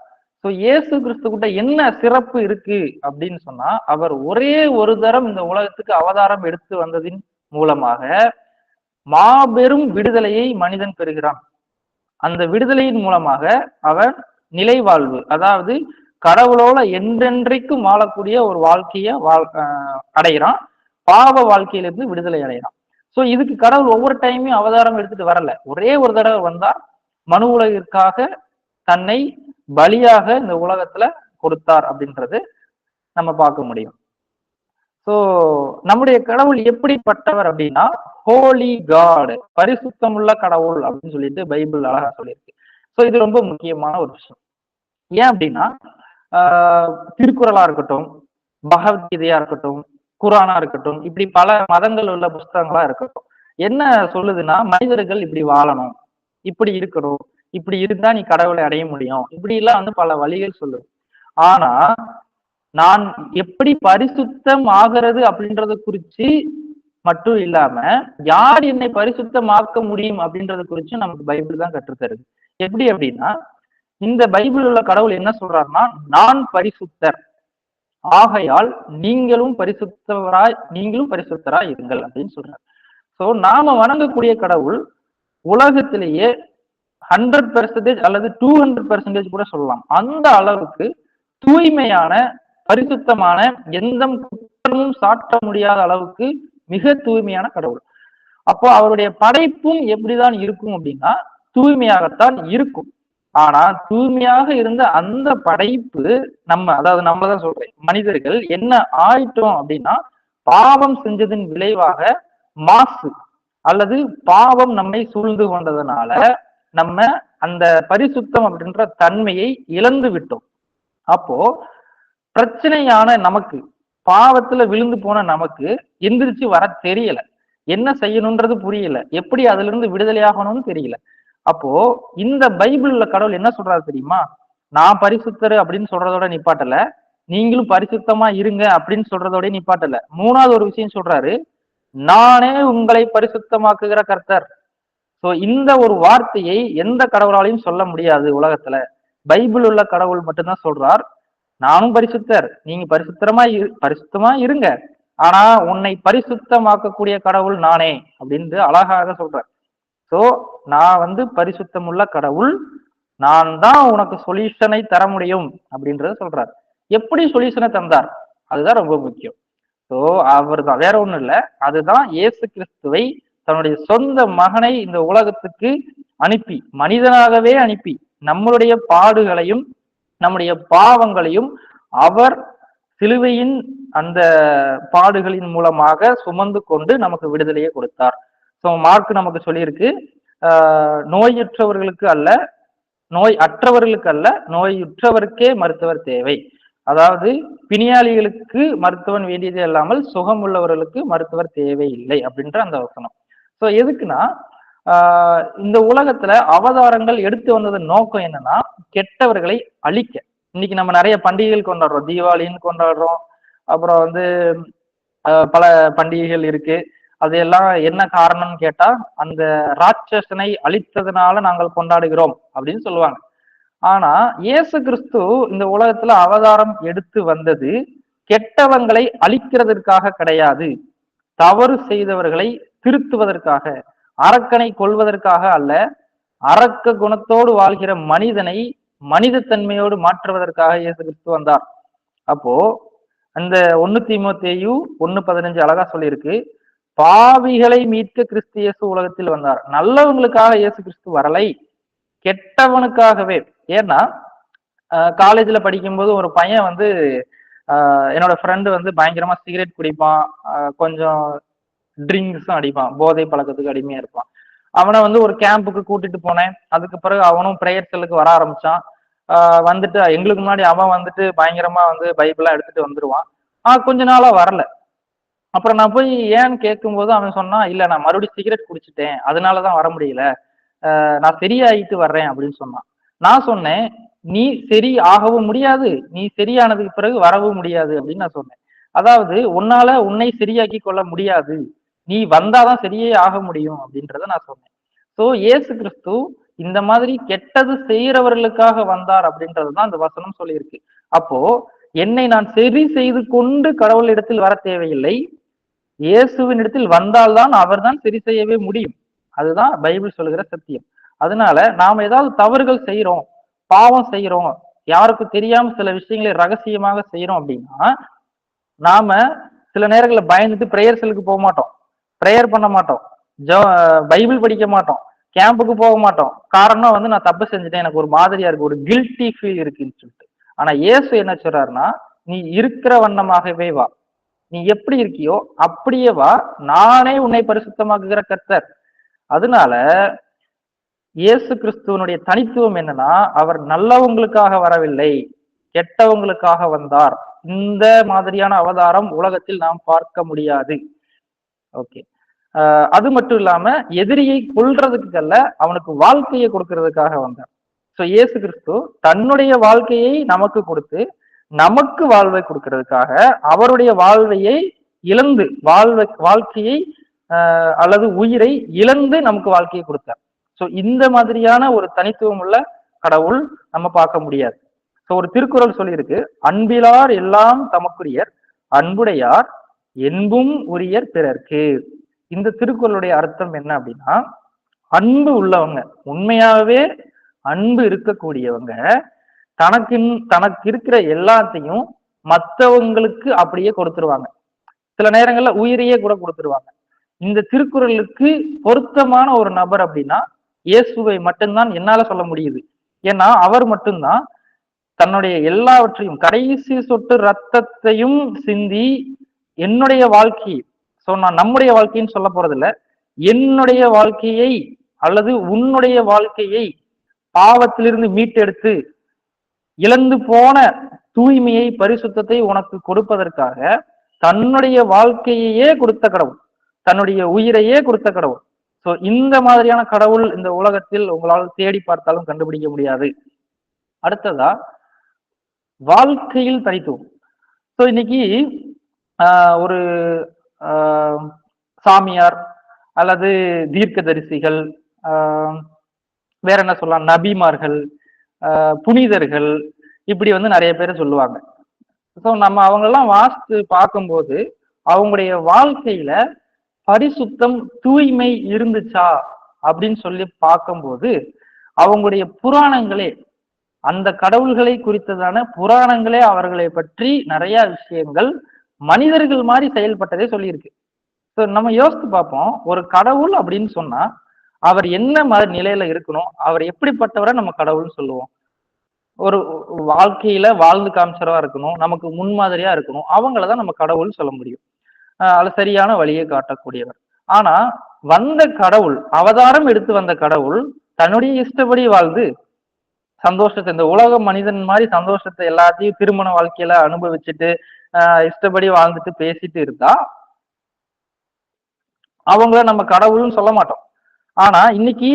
சோ இயேசு கிறிஸ்து கிட்ட என்ன சிறப்பு இருக்கு அப்படின்னு சொன்னா, அவர் ஒரே ஒரு தரம் இந்த உலகத்துக்கு அவதாரம் எடுத்து வந்ததின் மூலமாக மாபெரும் விடுதலையை மனிதன் பெறுகிறான். அந்த விடுதலையின் மூலமாக அவன் நிலை வாழ்வு, அதாவது கடவுளோட என்றென்றைக்கும் வாழக்கூடிய ஒரு வாழ்க்கைய அடைகிறான். பாவ வாழ்க்கையிலிருந்து விடுதலை அடைகிறான். சோ இதுக்கு கடவுள் ஒவ்வொரு டைமையும் அவதாரம் எடுத்துட்டு வரல, ஒரே ஒரு தடவை வந்தா மனு உலகிற்காக தன்னை பலியாக இந்த உலகத்துல கொடுத்தார் அப்படின்றது நம்ம பார்க்க முடியும். சோ நம்முடைய கடவுள் எப்படிப்பட்டவர் அப்படின்னா, ஹோலி காட், பரிசுத்தமுள்ள கடவுள் அப்படின்னு சொல்லிட்டு பைபிள் அழகா சொல்லியிருக்கு. சோ இது ரொம்ப முக்கியமான ஒரு விஷயம். ஏன் அப்படின்னா திருக்குறளா இருக்கட்டும், பகவத்கீதையா இருக்கட்டும், குரானா இருக்கட்டும், இப்படி பல மதங்கள் உள்ள புஸ்தகங்களா இருக்கட்டும், என்ன சொல்லுதுன்னா மனிதர்கள் இப்படி வாழணும், இப்படி இருக்கணும், இப்படி இருந்தா நீ கடவுளை அடைய முடியும், இப்படி எல்லாம் வந்து பல வழிகள் சொல்லுது. ஆனா நான் எப்படி பரிசுத்தம் ஆகிறது அப்படின்றத குறிச்சு மட்டும் இல்லாம யார் என்னை பரிசுத்தமாக்க முடியும் அப்படின்றத குறிச்சு நமக்கு பைபிள் தான் கற்றுத்தருது. எப்படி அப்படின்னா, இந்த பைபிள் உள்ள கடவுள் என்ன சொல்றாருன்னா, நான் பரிசுத்தர் ஆகையால் நீங்களும் பரிசுத்தராய் இருங்கள் அப்படின்னு சொல்றாரு. சோ நாம வணங்கக்கூடிய கடவுள் உலகத்திலேயே 100% அல்லது 200% கூட சொல்லலாம், அந்த அளவுக்கு தூய்மையான பரிசுத்தமான, எந்த குற்றமும் சாட்ட முடியாத அளவுக்கு மிக தூய்மையான கடவுள். அப்போ அவருடைய படைப்பும் எப்படிதான் இருக்கும் அப்படின்னா தூய்மையாகத்தான் இருக்கும். ஆனா தூய்மையாக இருந்த அந்த படைப்பு அதாவது நம்மதான் சொல்றேன், மனிதர்கள் என்ன ஆயிட்டோம் அப்படின்னா, பாவம் செஞ்சதன் விளைவாக மாசு அல்லது பாவம் நம்மை சூழ்ந்து கொண்டதுனால நம்ம அந்த பரிசுத்தம் அப்படின்ற தன்மையை இழந்து விட்டோம். அப்போ பிரச்சனையான நமக்கு, பாவத்துல விழுந்து போன நமக்கு எந்திரிச்சு வர தெரியல, என்ன செய்யணும்ன்றது புரியல, எப்படி அதுல இருந்து விடுதலையாகணும்னு தெரியல. அப்போ இந்த பைபிள்ல கடவுள் என்ன சொல்றாரு தெரியுமா, நான் பரிசுத்தர் அப்படின்னு சொல்றதோட நிப்பாட்டல, நீங்களும் பரிசுத்தமா இருங்க அப்படின்னு சொல்றதோட நிப்பாட்டல. மூணாவது ஒரு விஷயம் சொல்றாரு, நானே உங்களை பரிசுத்தமாக்குகிற கர்த்தர். சோ இந்த ஒரு வார்த்தையை எந்த கடவுளாலையும் சொல்ல முடியாது உலகத்துல, பைபிள் உள்ள கடவுள் மட்டும்தான் சொல்றார், நானும் பரிசுத்தர், நீங்க பரிசுத்தமா இருங்க, ஆனா உன்னை பரிசுத்தமாக்கக்கூடிய கடவுள் நானே அப்படின்னு அழகாக சொல்றார். சோ நான் வந்து பரிசுத்தம் உள்ள கடவுள், நான் தான் உனக்கு சொல்யூஷனை தர முடியும் அப்படின்றத சொல்றார். எப்படி சொல்யூஷனை தந்தார் அதுதான் ரொம்ப முக்கியம். சோ அவர் தான், வேற ஒண்ணும் இல்ல, அதுதான் இயேசு கிறிஸ்துவை தன்னுடைய சொந்த மகனை இந்த உலகத்துக்கு அனுப்பி, மனிதனாகவே அனுப்பி நம்மளுடைய பாடுகளையும் நம்முடைய பாவங்களையும் அவர் சிலுவையின் அந்த பாடுகளின் மூலமாக சுமந்து கொண்டு நமக்கு விடுதலையை கொடுத்தார். சோ மார்க் நமக்கு சொல்லியிருக்கு, நோயுற்றவர்களுக்கு அல்ல, நோய் அற்றவர்களுக்கு அல்ல, நோயுற்றவருக்கே மருத்துவர் தேவை. அதாவது பிணியாளிகளுக்கு மருத்துவன் வேண்டியதே இல்லாமல் சுகம் உள்ளவர்களுக்கு மருத்துவர் தேவை இல்லை அப்படின்ற அந்த வசனம். சோ எதுக்குன்னா, இந்த உலகத்துல அவதாரங்கள் எடுத்து வந்ததன் நோக்கம் என்னன்னா கெட்டவர்களை அழிக்க. இன்னைக்கு நம்ம நிறைய பண்டிகைகள் கொண்டாடுறோம், தீபாவளின்னு கொண்டாடுறோம், அப்புறம் வந்து பல பண்டிகைகள் இருக்கு. அதையெல்லாம் என்ன காரணம்னு கேட்டா, அந்த ராட்சசனை அழித்ததுனால நாங்கள் கொண்டாடுகிறோம் அப்படின்னு சொல்லுவாங்க. ஆனா இயேசு கிறிஸ்து இந்த உலகத்துல அவதாரம் எடுத்து வந்தது கெட்டவங்களை அழிக்கிறதற்காக கிடையாது, தவறு செய்தவர்களை திருத்துவதற்காக, அரக்கனை கொள்வதற்காக அல்ல, அரக்க குணத்தோடு வாழ்கிற மனிதனை மனித தன்மையோடு மாற்றுவதற்காக இயேசு கிறிஸ்து வந்தார். அப்போ அந்த 1 தீமோத்தேயு 1:15 அழகா சொல்லியிருக்கு, பாவிகளை மீட்க கிறிஸ்து இயேசு உலகத்தில் வந்தார். நல்லவங்களுக்காக இயேசு கிறிஸ்து வரலை, கெட்டவனுக்காகவே. ஏன்னா காலேஜ்ல படிக்கும்போது ஒரு பையன் வந்து என்னோட ஃப்ரெண்டு வந்து பயங்கரமா சிகரெட் குடிப்பான், கொஞ்சம் ட்ரிங்க்ஸும் அடிப்பான், போதை பழக்கத்துக்கு அடிமையா இருப்பான். அவனை வந்து ஒரு கேம்புக்கு கூட்டிட்டு போனேன். அதுக்கு பிறகு அவனும் பிரேயர் செல்லுக்கு வர ஆரம்பிச்சான். வந்துட்டு எங்களுக்கு முன்னாடி அவன் வந்துட்டு பயங்கரமா வந்து பைபிளா எடுத்துட்டு வந்துருவான். கொஞ்ச நாளா வரல. அப்புறம் நான் போய் ஏன்னு கேட்கும்போது அவன் சொன்னான், இல்ல நான் மறுபடியும் சிகரெட் குடிச்சிட்டேன், அதனாலதான் வர முடியல, நான் சரியாயிட்டு வர்றேன் அப்படின்னு சொன்னான். நான் சொன்னேன், நீ சரி ஆகவும் முடியாது, நீ சரியானதுக்கு பிறகு வரவும் முடியாது அப்படின்னு நான் சொன்னேன். அதாவது உன்னால உன்னை சரியாக்கி கொள்ள முடியாது, நீ வந்தாதான் சரியே ஆக முடியும் அப்படின்றத நான் சொன்னேன். சோ இயேசு கிறிஸ்து இந்த மாதிரி கெட்டது செய்யறவர்களுக்காக வந்தார் அப்படின்றதுதான் அந்த வசனம் சொல்லியிருக்கு. அப்போ என்னை நான் சரி செய்து கொண்டு கடவுளிடத்தில் வர தேவையில்லை, இயேசுவின் இடத்தில் வந்தால்தான் அவர் தான் சரி செய்யவே முடியும். அதுதான் பைபிள் சொல்லுகிற சத்தியம். அதனால நாம ஏதாவது தவறுகள் செய்யறோம், பாவம் செய்யறோம், யாருக்கும் தெரியாம சில விஷயங்களை ரகசியமாக செய்யறோம் அப்படின்னா, நாம சில நேரங்களில் பயந்துட்டு பிரேயர் செல்லுக்கு போக மாட்டோம், பிரேயர் பண்ண மாட்டோம், பைபிள் படிக்க மாட்டோம், கேம்புக்கு போக மாட்டோம். காரணம் வந்து நான் தப்பு செஞ்சுட்டேன், எனக்கு ஒரு மாதிரியா இருக்கு, ஒரு கில்ட்டி ஃபீல் இருக்குன்னு சொல்லிட்டு. ஆனா இயேசு என்ன சொல்றாருன்னா, நீ இருக்கிற வண்ணமாகவே வா, நீ எப்படி இருக்கியோ அப்படியே வா, நானே உன்னை பரிசுத்தமாக்குகிற கர்த்தர். அதனால இயேசு கிறிஸ்துவனுடைய தனித்துவம் என்னன்னா, அவர் நல்லவங்களுக்காக வரவில்லை, கெட்டவங்களுக்காக வந்தார். இந்த மாதிரியான அவதாரம் உலகத்தில் நாம் பார்க்க முடியாது. ஓகே, அது மட்டும் இல்லாம எதிரியை கொல்றதுக்கு அல்ல, அவனுக்கு வாழ்க்கையை கொடுக்கறதுக்காக வந்தார். சோ இயேசு கிறிஸ்து தன்னுடைய வாழ்க்கையை நமக்கு கொடுத்து நமக்கு வாழ்வை கொடுக்கறதுக்காக அவருடைய வாழ்வையை இழந்து வாழ்க்கையை அல்லது உயிரை இழந்து நமக்கு வாழ்க்கையை கொடுத்தார். சோ இந்த மாதிரியான ஒரு தனித்துவம் உள்ள கடவுள் நம்ம பார்க்க முடியாது. சோ ஒரு திருக்குறள் சொல்லியிருக்கு, அன்பிலார் எல்லாம் தமக்குரியர், அன்புடையார் என்பும் உரியர் பிறர்க்கு. இந்த திருக்குறளுடைய அர்த்தம் என்ன அப்படின்னா, அன்பு உள்ளவங்க, உண்மையாகவே அன்பு இருக்கக்கூடியவங்க தனக்கு இருக்கிற எல்லாத்தையும் மற்றவங்களுக்கு அப்படியே கொடுத்துருவாங்க. சில நேரங்கள்ல உயிரையே கூட கொடுத்துருவாங்க. இந்த திருக்குறளுக்கு பொருத்தமான ஒரு நபர் அப்படின்னா இயேசுவை மட்டும்தான் என்னால சொல்ல முடியுது. ஏன்னா அவர் மட்டும்தான் தன்னுடைய எல்லாவற்றையும் கடைசி சொட்டு ரத்தத்தையும் சிந்தி என்னுடைய வாழ்க்கையை, நான் நம்முடைய வாழ்க்கைன்னு சொல்ல போறதில்ல, என்னுடைய வாழ்க்கையை அல்லது உன்னுடைய வாழ்க்கையை பாவத்திலிருந்து மீட்டெடுத்து இழந்து போன தூய்மையை பரிசுத்தத்தை உனக்கு கொடுப்பதற்காக தன்னுடைய வாழ்க்கையே கொடுத்த கடவுள், தன்னுடைய உயிரையே கொடுத்த கடவுள். சோ இந்த மாதிரியான கடவுள் இந்த உலகத்தில் உங்களால் தேடி பார்த்தாலும் கண்டுபிடிக்க முடியாது. அடுத்ததா வாழ்க்கையில் தனித்துவம். சோ இன்னைக்கு ஒரு சாமியார் அல்லது தீர்க்கதரிசிகள், வேற என்ன சொல்லலாம், நபிமார்கள், புனிதர்கள், இப்படி வந்து நிறைய பேர் சொல்லுவாங்க. ஸோ நம்ம அவங்களெல்லாம் வாசித்து பார்க்கும்போது அவங்களுடைய வாழ்க்கையில பரிசுத்தம் தூய்மை இருந்துச்சா அப்படின்னு சொல்லி பார்க்கும்போது அவங்களுடைய புராணங்களே, அந்த கடவுள்களை குறித்ததான புராணங்களே அவர்களை பற்றி நிறைய விஷயங்கள் மனிதர்கள் மாதிரி செயல்பட்டதே சொல்லியிருக்கு. ஸோ நம்ம யோசித்து பார்ப்போம், ஒரு கடவுள் அப்படின்னு சொன்னா அவர் என்ன மாதிரி நிலையில இருக்கணும், அவர் எப்படிப்பட்டவரை நம்ம கடவுள்னு சொல்லுவோம். ஒரு வாழ்க்கையில வாழ்ந்து காமிச்சரவா இருக்கணும், நமக்கு முன்மாதிரியா இருக்கணும், அவங்களதான் நம்ம கடவுள்னு சொல்ல முடியும். அது சரியான வழியை காட்டக்கூடியவர். ஆனா வந்த கடவுள், அவதாரம் எடுத்து வந்த கடவுள் தன்னுடைய இஷ்டப்படி வாழ்ந்து சந்தோஷத்தை, இந்த உலக மனிதன் மாதிரி சந்தோஷத்தை எல்லாத்தையும் திருமண வாழ்க்கையில அனுபவிச்சுட்டு இஷ்டப்படி வாழ்ந்துட்டு பேசிட்டு இருந்தா அவங்கள நம்ம கடவுள்னு சொல்ல மாட்டோம். ஆனா இன்னைக்கு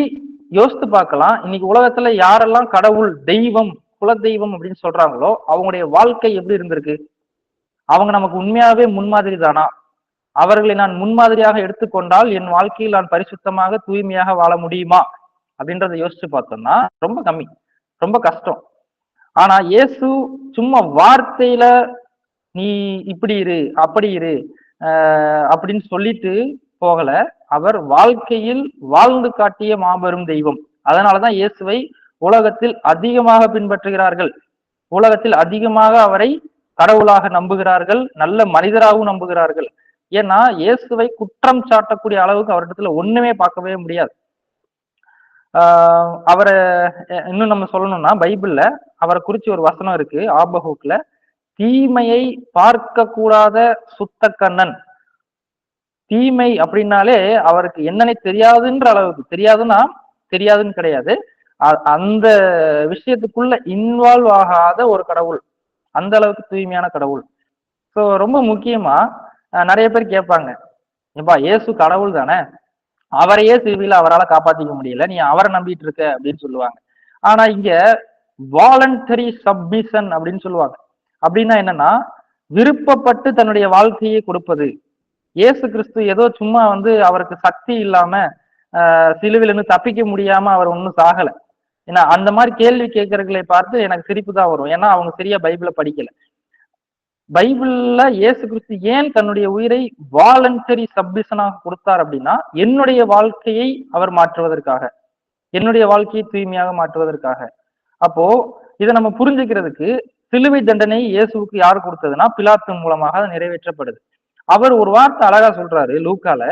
யோசித்து பார்க்கலாம், இன்னைக்கு உலகத்துல யாரெல்லாம் கடவுள், தெய்வம், குல தெய்வம் அப்படின்னு சொல்றாங்களோ அவங்களுடைய வாழ்க்கை எப்படி இருந்திருக்கு? அவங்க நமக்கு உண்மையாவே முன்மாதிரி தானா? அவர்களை நான் முன்மாதிரியாக எடுத்துக்கொண்டால் என் வாழ்க்கையில் நான் பரிசுத்தமாக தூய்மையாக வாழ முடியுமா அப்படின்றத யோசிச்சு பார்த்தோம்னா ரொம்ப கம்மி. ரொம்ப கஷ்டம். ஆனா இயேசு சும்மா வார்த்தையில நீ இப்படி இரு, அப்படி இரு அப்படின்னு சொல்லிட்டு போகல. அவர் வாழ்க்கையில் வாழ்ந்து காட்டிய மாபெரும் தெய்வம். அதனாலதான் இயேசுவை உலகத்தில் அதிகமாக பின்பற்றுகிறார்கள். உலகத்தில் அதிகமாக அவரை கடவுளாக நம்புகிறார்கள், நல்ல மனிதராகவும் நம்புகிறார்கள். ஏன்னா இயேசுவை குற்றம் சாட்டக்கூடிய அளவுக்கு அவரிடத்துல ஒண்ணுமே பார்க்கவே முடியாது. அவரை இன்னும் நம்ம சொல்லணும்னா பைபிள்ல அவரை குறிச்சு ஒரு வசனம் இருக்கு, ஆபகூக்ல, தீமையை பார்க்க கூடாத சுத்த கண்ணன். தீமை அப்படின்னாலே அவருக்கு என்னன்னே தெரியாதுன்ற அளவுக்கு, தெரியாதுன்னா தெரியாதுன்னு கிடையாது, அந்த விஷயத்துக்குள்ள இன்வால்வ் ஆகாத ஒரு கடவுள், அந்த அளவுக்கு தூய்மையான கடவுள். ஸோ ரொம்ப முக்கியமா நிறைய பேர் கேட்பாங்க, ஏப்பா இயேசு கடவுள் தானே, அவரையே சிலுவையில அவரால் காப்பாத்திக்க முடியல, நீ அவரை நம்பிட்டு இருக்க அப்படின்னு சொல்லுவாங்க. ஆனா இங்க வாலண்டரி சப்மிஷன் அப்படின்னு சொல்லுவாங்க. அப்படின்னா என்னன்னா, விருப்பப்பட்டு தன்னுடைய வாழ்க்கையை கொடுப்பது. இயேசு கிறிஸ்து ஏதோ சும்மா அவருக்கு சக்தி இல்லாம சிலுவையில இருந்து தப்பிக்க முடியாம அவர் ஒன்னும் சாகல. ஏன்னா அந்த மாதிரி கேள்வி கேட்கறவர்களை பார்த்து எனக்கு சிரிப்பு தான் வரும். ஏன்னா அவங்க சரியா பைபிளை படிக்கல. பைபிள்ல இயேசு கிறிஸ்து ஏன் தன்னுடைய உயிரை வாலண்டரி சப்மிஷனாக கொடுத்தார் அப்படின்னா, என்னுடைய வாழ்க்கையை அவர் மாற்றுவதற்காக, என்னுடைய வாழ்க்கையை தூய்மையாக மாற்றுவதற்காக. அப்போ இதை நம்ம புரிஞ்சுக்கிறதுக்கு, சிலுவை தண்டனை இயேசுவுக்கு யார் கொடுத்ததுன்னா பிலாத்து மூலமாக அது நிறைவேற்றப்படுது. அவர் ஒரு வார்த்தை அழகா சொல்றாரு லூக்கால,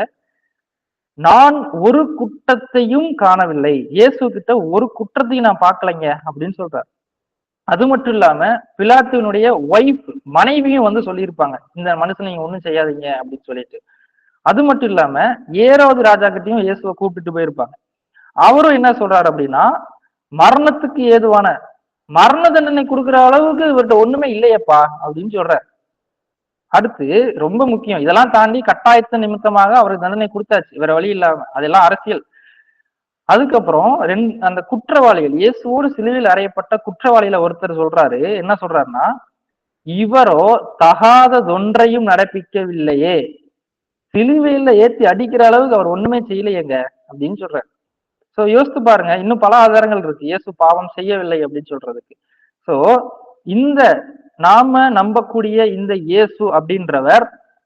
நான் ஒரு குற்றத்தையும் காணவில்லை, இயேசு கிட்ட ஒரு குற்றத்தையும் நான் பார்க்கலைங்க அப்படின்னு சொல்றாரு. அது மட்டும் இல்லாம பிலாத்துனுடைய ஒய்ஃப், மனைவியும் சொல்லியிருப்பாங்க, இந்த மனுஷன் நீங்க ஒண்ணும் செய்யாதீங்க அப்படின்னு சொல்லிட்டு. அது மட்டும் இல்லாம ஏரோது ராஜா கிட்டையும் இயேசுவை கூப்பிட்டுட்டு போயிருப்பாங்க. அவரும் என்ன சொல்றாரு அப்படின்னா, மரணத்துக்கு ஏதுவான மரண தண்டனை கொடுக்குற அளவுக்கு இவர்கிட்ட ஒண்ணுமே இல்லையப்பா அப்படின்னு சொல்றாரு. அடுத்து ரொம்ப முக்கியம், இதெல்லாம் தாண்டி கட்டாயத்த நிமித்தமாக அவருக்கு தண்டனை கொடுத்தாச்சு, வேற வழி இல்லாம, அதெல்லாம் அரசியல். அதுக்கப்புறம் அந்த குற்றவாளிகள், இயேசுவோடு சிலுவையில் அறையப்பட்ட குற்றவாளியில ஒருத்தர் சொல்றாரு, என்ன சொல்றாருன்னா, இவரோ தகாததொன்றையும் நடப்பிக்கவில்லையே, சிலுவையில ஏத்தி அடிக்கிற அளவுக்கு அவர் ஒண்ணுமே செய்யலையேங்க அப்படின்னு சொல்றாரு. சோ யோசித்து பாருங்க, இன்னும் பல ஆதாரங்கள் இருக்கு இயேசு பாவம் செய்யவில்லை அப்படின்னு சொல்றதுக்கு. சோ இந்த நாம நம்பக்கூடிய இந்த இயேசு அப்படின்றவர்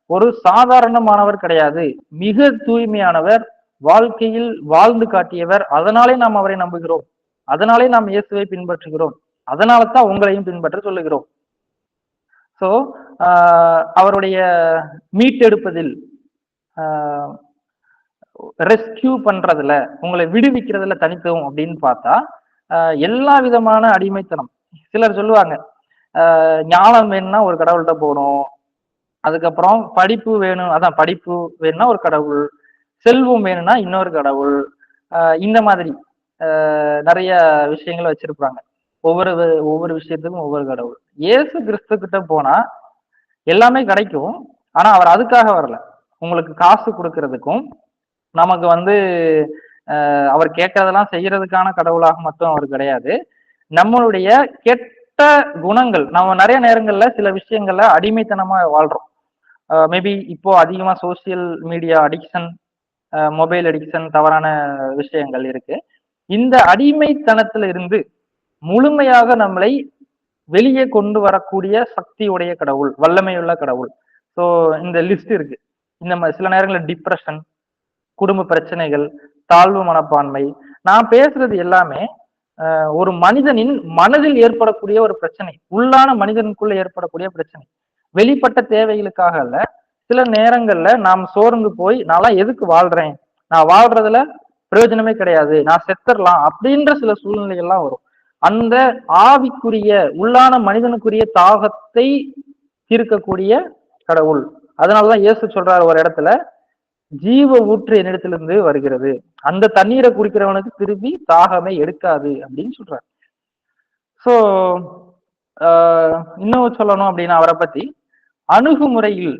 ஒரு சாதாரணமானவர் கிடையாது, மிக தூய்மையானவர், வாழ்க்கையில் வாழ்ந்து காட்டியவர். அதனாலே நாம் அவரை நம்புகிறோம், அதனாலே நாம் இயேசுவை பின்பற்றுகிறோம், அதனால தான் உங்களையும் பின்பற்ற சொல்லுகிறோம். சோ அவருடைய மீட்டெடுப்பதில், ரெஸ்கியூ பண்றதுல, உங்களை விடுவிக்கிறதுல தனித்துவம் அப்படின்னு பார்த்தா, எல்லா விதமான அடிமைத்தனம். சிலர் சொல்லுவாங்க, ஞானம் வேணும்னா ஒரு கடவுள்கிட்ட போகணும், அதுக்கப்புறம் படிப்பு வேணும், அதான் படிப்பு வேணும்னா ஒரு கடவுள், செல்வம் வேணும்னா இன்னொரு கடவுள், இந்த மாதிரி நிறைய விஷயங்களை வச்சிருப்பாங்க. ஒவ்வொரு விஷயத்துக்கும் ஒவ்வொரு கடவுள். இயேசு கிறிஸ்து கிட்ட போனா எல்லாமே கிடைக்கும். ஆனா அவர் அதுக்காக வரல, உங்களுக்கு காசு கொடுக்கறதுக்கும் நமக்கு அவர் கேட்கறதெல்லாம் செய்யறதுக்கான கடவுளாக மட்டும் அவர் கிடையாது. நம்மளுடைய கெட்ட குணங்கள், நம்ம நிறைய நேரங்கள்ல சில விஷயங்கள்ல அடிமைத்தனமா வாழ்றோம். மேபி இப்போ அதிகமா social media addiction, mobile addiction, தவறான விஷயங்கள் இருக்கு. இந்த அடிமைத்தனத்துல இருந்து முழுமையாக நம்மளை வெளியே கொண்டு வரக்கூடிய சக்தியுடைய கடவுள், வல்லமையுள்ள கடவுள். ஸோ இந்த லிஸ்ட் இருக்கு. இந்த மாதிரி சில நேரங்களில் டிப்ரெஷன், குடும்ப பிரச்சனைகள், தாழ்வு மனப்பான்மை, நான் பேசுறது எல்லாமே ஒரு மனிதனின் மனதில் ஏற்படக்கூடிய ஒரு பிரச்சனை, உள்ளான மனிதனுக்குள்ள ஏற்படக்கூடிய பிரச்சனை, வெளிப்பட்ட தேவைகளுக்காக அல்ல. சில நேரங்கள்ல நாம் சோர்ந்து போய், நான்லாம் எதுக்கு வாழ்றேன், நான் வாழ்றதுல பிரயோஜனமே கிடையாது, நான் செத்துடலாம் அப்படின்ற சில சூழ்நிலைகள்லாம் வரும். அந்த ஆவிக்குரிய உள்ளான மனிதனுக்குரிய தாகத்தை தீர்க்கக்கூடிய கடவுள். அதனாலதான் இயேசு சொல்றாரு ஒரு இடத்துல, ஜீவ ஊற்று என்னிடத்திலிருந்து வருகிறது, அந்த தண்ணீரை குடிக்கிறவனுக்கு திருப்பி தாகமே எடுக்காது அப்படின்னு சொல்றாரு. சோ இன்னும் சொல்லணும் அப்படின்னா அவரை பத்தி, அணுகுமுறையில்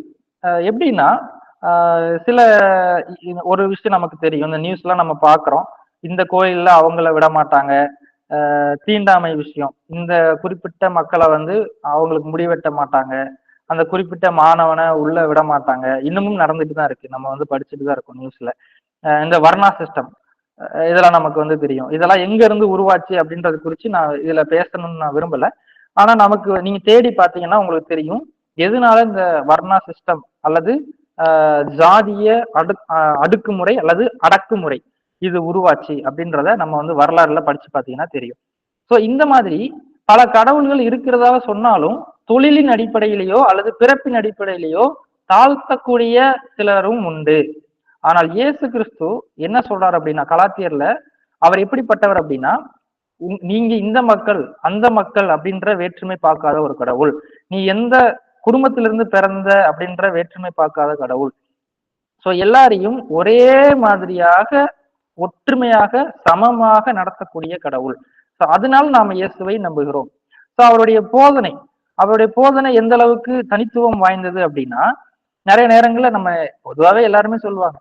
எப்படின்னா, சில ஒரு விஷயம் நமக்கு தெரியும், இந்த நியூஸ் எல்லாம் நம்ம பாக்குறோம், இந்த கோயில்ல அவங்கள விட மாட்டாங்க, தீண்டாமை விஷயம், இந்த குறிப்பிட்ட மக்களை அவங்களுக்கு முடிவெட்ட மாட்டாங்க, அந்த குறிப்பிட்ட மாணவனை உள்ள விட மாட்டாங்க, இன்னமும் நடந்துட்டு தான் இருக்கு, நம்ம படிச்சுட்டு தான் இருக்கோம் நியூஸ்ல. இந்த வர்ணா சிஸ்டம், இதெல்லாம் நமக்கு வந்து தெரியும். இதெல்லாம் எங்க இருந்து உருவாச்சு அப்படின்றது குறித்து நான் இதுல பேசணும்னு நான் விரும்பல. ஆனா நமக்கு நீங்க தேடி பார்த்தீங்கன்னா உங்களுக்கு தெரியும். எதனால இந்த வர்ணா சிஸ்டம் அல்லது ஜாதிய அடுக்குமுறை அல்லது அடக்குமுறை இது உருவாச்சு அப்படின்றத நம்ம வந்து வரலாறுல படிச்சு பார்த்தீங்கன்னா தெரியும். ஸோ இந்த மாதிரி பல கடவுள்கள் இருக்கிறதாக சொன்னாலும் தொழிலின் அடிப்படையிலேயோ அல்லது பிறப்பின் அடிப்படையிலேயோ தாழ்த்தக்கூடிய சிலரும் உண்டு. ஆனால் இயேசு கிறிஸ்து என்ன சொல்றாரு அப்படின்னா கலாத்தியர்ல அவர் எப்படிப்பட்டவர் அப்படின்னா நீங்க இந்த மக்கள் அந்த மக்கள் அப்படின்ற வேற்றுமை பார்க்காத ஒரு கடவுள், நீ எந்த குடும்பத்திலிருந்து பிறந்த அப்படின்ற வேற்றுமை பார்க்காத கடவுள். சோ எல்லாரையும் ஒரே மாதிரியாக ஒற்றுமையாக சமமாக நடத்தக்கூடிய கடவுள். சோ அதனால நாம இயேசுவை நம்புகிறோம். சோ அவருடைய போதனை எந்த அளவுக்கு தனித்துவம் வாய்ந்தது அப்படின்னா நிறைய நேரங்கள்ல நம்ம பொதுவாகவே எல்லாருமே சொல்லுவாங்க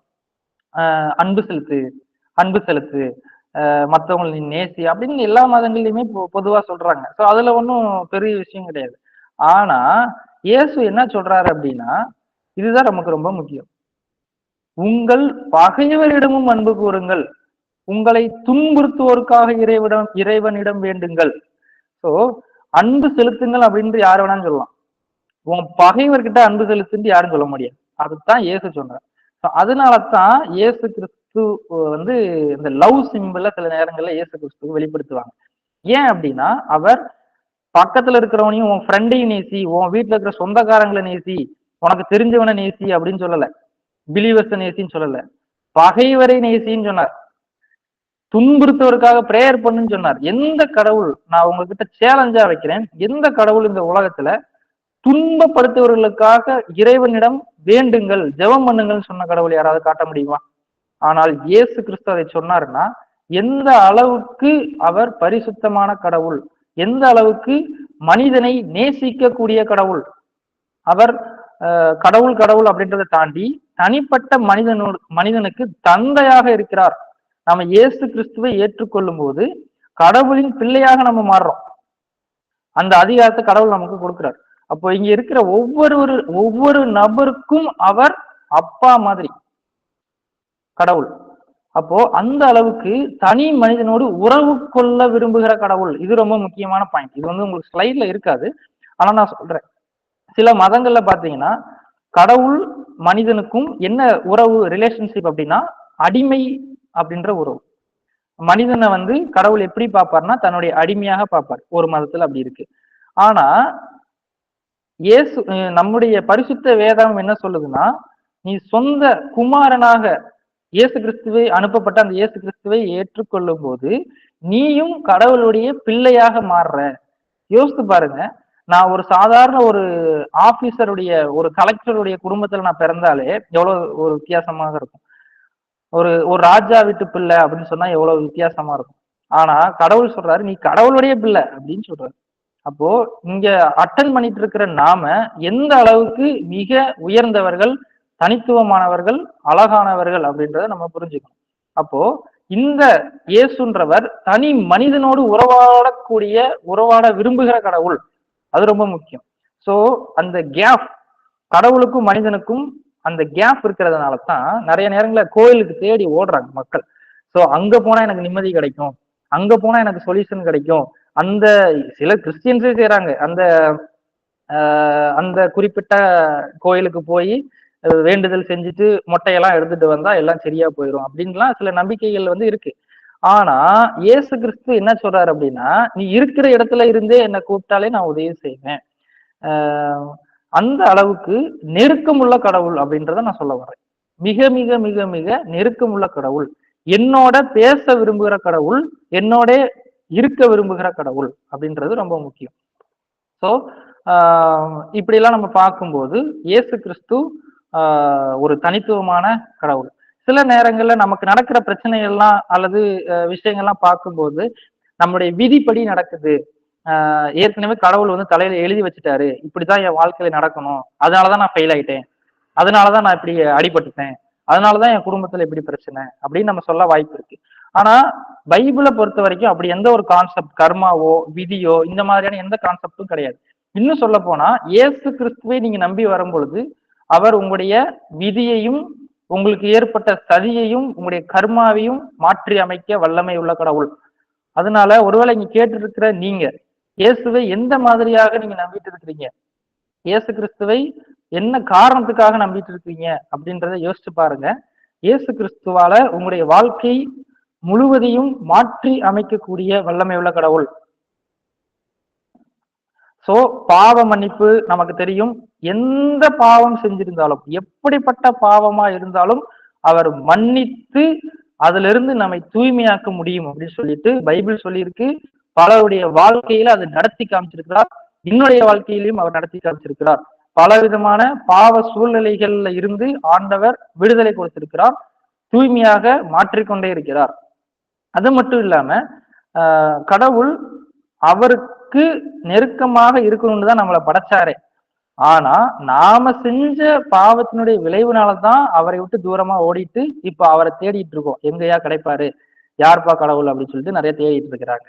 அன்பு செலுத்து அன்பு செலுத்து மற்றவங்களை நீ நேசி அப்படின்னு எல்லா மதங்கள்லயுமே பொதுவா சொல்றாங்க. சோ அதுல ஒன்றும் பெரிய விஷயம் கிடையாது. ஆனா இயேசு என்ன சொல்றாரு அப்படின்னா இதுதான் நமக்கு ரொம்ப முக்கியம். உங்கள் பகைவரிடமும் அன்பு கூறுங்கள், உங்களை துன்புறுத்துவோருக்காக இறைவனிடம் வேண்டுங்கள். சோ அன்பு செலுத்துங்கள் அப்படின்னு யாரு வேணாலும் சொல்லலாம். உன் பகைவர்கிட்ட அன்பு செலுத்துன்னு யாரும் சொல்ல முடியாது. அதுதான் இயேசு சொல்றாரு. அதனாலதான் இயேசு கிறிஸ்து வந்து இந்த லவ் சிம்பிள சில நேரங்கள்ல இயேசு கிறிஸ்து வெளிப்படுத்துவாங்க. ஏன் அப்படின்னா அவர் பக்கத்துல இருக்கிறவனையும் உன் ஃப்ரெண்டையும் நேசி, உன் வீட்டுல இருக்கிற சொந்தக்காரங்களை நேசி, உனக்கு தெரிஞ்சவனை நேசி அப்படின்னு சொல்லல, பிலீவர்ஸ நேசின்னு சொல்லல, பகைவரை நேசின்னு சொன்னார், துன்புறுத்தவருக்காக பிரேயர் பண்ணுன்னு சொன்னார். எந்த கடவுள், நான் உங்ககிட்ட சேலஞ்சா வைக்கிறேன், எந்த கடவுள் இந்த உலகத்துல துன்பப்படுத்துவர்களுக்காக இறைவனிடம் வேண்டுங்கள் ஜெபம் பண்ணுங்கள் சொன்ன கடவுள் யாராவது காட்ட முடியுமா? ஆனால் இயேசு கிறிஸ்து அதை சொன்னாருன்னா எந்த அளவுக்கு அவர் பரிசுத்தமான கடவுள், எந்த அளவுக்கு மனிதனை நேசிக்கக்கூடிய கடவுள். அவர் கடவுள் அப்படின்றத தாண்டி தனிப்பட்ட மனிதனுக்கு தந்தையாக இருக்கிறார். நம்ம இயேசு கிறிஸ்துவை ஏற்றுக்கொள்ளும் போது கடவுளின் பிள்ளையாக நம்ம மாறுறோம். அந்த அதிகாரத்தை கடவுள் நமக்கு கொடுக்கிறார். அப்போ இங்க இருக்கிற ஒவ்வொரு நபருக்கும் அவர் அப்பா மாதிரி கடவுள். அப்போ அந்த அளவுக்கு தனி மனிதனோடு உறவு கொள்ள விரும்புகிற கடவுள். இது ரொம்ப முக்கியமான பாயிண்ட். இது வந்து உங்களுக்கு ஸ்லைட்ல இருக்காது, ஆனா நான் சொல்றேன். சில மதங்கள்ல பாத்தீங்கன்னா கடவுள் மனிதனுக்கும் என்ன உறவு ரிலேஷன்ஷிப் அப்படின்னா அடிமை அப்படின்ற உறவு. மனிதனை வந்து கடவுள் எப்படி பார்ப்பார்னா தன்னுடைய அடிமையாக பார்ப்பார். ஒரு மதத்துல அப்படி இருக்கு. ஆனா இயேசு நம்முடைய பரிசுத்த வேதம் என்ன சொல்லுதுன்னா நீ சொந்த குமாரனாக இயேசு கிறிஸ்துவை அனுப்பப்பட்ட அந்த இயேசு கிறிஸ்துவை ஏற்றுக்கொள்ளும் போது நீயும் கடவுளுடைய பிள்ளையாக மாறுற. யோசித்து பாருங்க, நான் ஒரு சாதாரண ஒரு ஆபீசருடைய ஒரு கலெக்டருடைய குடும்பத்துல நான் பிறந்தாலே எவ்வளவு ஒரு வித்தியாசமாக இருக்கும். ஒரு ராஜா வீட்டு பிள்ளை அப்படின்னு சொன்னா எவ்வளவு வித்தியாசமா இருக்கும். ஆனா கடவுள் சொல்றாரு நீ கடவுளுடைய பிள்ளை அப்படின்னு சொல்றாரு. அப்போ இங்க அட்டன் பண்ணிட்டு இருக்கிற நாம எந்த அளவுக்கு மிக உயர்ந்தவர்கள், தனித்துவமானவர்கள், அழகானவர்கள் அப்படின்றத நம்ம புரிஞ்சுக்கணும். அப்போ இந்த இயேசுன்றவர் தனி மனிதனோடு உறவாட விரும்புகிற கடவுள். அது ரொம்ப முக்கியம். சோ அந்த கேப், கடவுளுக்கும் மனிதனுக்கும் அந்த கேப் இருக்கிறதுனால தான் நிறைய நேரங்கள கோயிலுக்கு தேடி ஓடுறாங்க மக்கள். சோ அங்க போனா எனக்கு நிம்மதி கிடைக்கும், அங்க போனா எனக்கு சொல்யூஷன் கிடைக்கும். அந்த சில கிறிஸ்டியன்ஸே செய்யறாங்க. அந்த குறிப்பிட்ட கோயிலுக்கு போய் வேண்டுதல் செஞ்சுட்டு மொட்டையெல்லாம் எடுத்துட்டு வந்தா எல்லாம் சரியா போயிடும் அப்படின்லாம் சில நம்பிக்கைகள் வந்து இருக்கு. ஆனா இயேசு கிறிஸ்து என்ன சொல்றாரு அப்படின்னா நீ இருக்கிற இடத்துல இருந்தே என்னை கூப்பிட்டாலே நான் உதவி செய்வேன். அந்த அளவுக்கு நெருக்கமுள்ள கடவுள் அப்படின்றத நான் சொல்ல வரேன். மிக மிக மிக மிக நெருக்கமுள்ள கடவுள், என்னோட பேச விரும்புகிற கடவுள், என்னோட இருக்க விரும்புகிற கடவுள் அப்படின்றது ரொம்ப முக்கியம். ஸோ இப்படி எல்லாம் நம்ம பார்க்கும்போது இயேசு கிறிஸ்து ஒரு தனித்துவமான கடவுள். சில நேரங்கள்ல நமக்கு நடக்கிற பிரச்சனைகள்லாம் அல்லது விஷயங்கள்லாம் பார்க்கும்போது நம்முடைய விதிப்படி நடக்குது. ஏற்கனவே கடவுள் வந்து தலையில எழுதி வச்சுட்டாரு, இப்படிதான் என் வாழ்க்கையில நடக்கணும், அதனாலதான் நான் ஃபெயில் ஆயிட்டேன், அதனாலதான் நான் இப்படி அடிபட்டுட்டேன், அதனாலதான் என் குடும்பத்துல இப்படி பிரச்சனை அப்படின்னு நம்ம சொல்ல வாய்ப்பு இருக்கு. ஆனா பைபிளை பொறுத்த வரைக்கும் அப்படி எந்த ஒரு கான்செப்ட், கர்மாவோ விதியோ இந்த மாதிரியான எந்த கான்செப்டும் கிடையாது. இன்னும் சொல்ல போனா இயேசு கிறிஸ்துவை நீங்க நம்பி வரும் பொழுது அவர் உங்களுடைய விதியையும் உங்களுக்கு ஏற்பட்ட சதியையும் உங்களுடைய கர்மாவையும் மாற்றி அமைக்க வல்லமை உள்ள கடவுள். அதனால ஒருவேளை இங்க கேட்டு இருக்கிற நீங்க இயேசுவை எந்த மாதிரியாக நீங்க நம்பிட்டு இருக்கிறீங்க, இயேசு கிறிஸ்துவை என்ன காரணத்துக்காக நம்பிட்டு இருக்கீங்க அப்படின்றத யோசிச்சு பாருங்க. இயேசு கிறிஸ்துவால உங்களுடைய வாழ்க்கை முழுவதையும் மாற்றி அமைக்கக்கூடிய வல்லமை உள்ள கடவுள். சோ பாவ மன்னிப்பு நமக்கு தெரியும். எந்த பாவம் செஞ்சிருந்தாலும், எப்படிப்பட்ட பாவமா இருந்தாலும் அவர் மன்னித்து அதிலிருந்து நம்மை தூய்மையாக்க முடியும் அப்படின்னு சொல்லிட்டு பைபிள் சொல்லியிருக்கு. பலருடைய வாழ்க்கையில அதை நடத்தி காமிச்சிருக்கிறார். என்னுடைய வாழ்க்கையிலையும் அவர் நடத்தி காமிச்சிருக்கிறார். பலவிதமான பாவ சூழ்நிலைகள்ல இருந்து ஆண்டவர் விடுதலை கொடுத்திருக்கிறார், தூய்மையாக மாற்றிக்கொண்டே இருக்கிறார். அது மட்டும் இல்லாம கடவுள் அவருக்கு நெருக்கமாக இருக்கணும்னு தான் நம்மளை படைச்சாரே. ஆனா நாம செஞ்ச பாவத்தினுடைய விளைவுனாலதான் அவரை விட்டு தூரமா ஓடிட்டு இப்ப அவரை தேடிட்டு இருக்கோம். எங்கயா கிடைப்பாரு, யார்பா கடவுள் அப்படின்னு சொல்லிட்டு நிறைய தேடிட்டு இருக்கிறாங்க.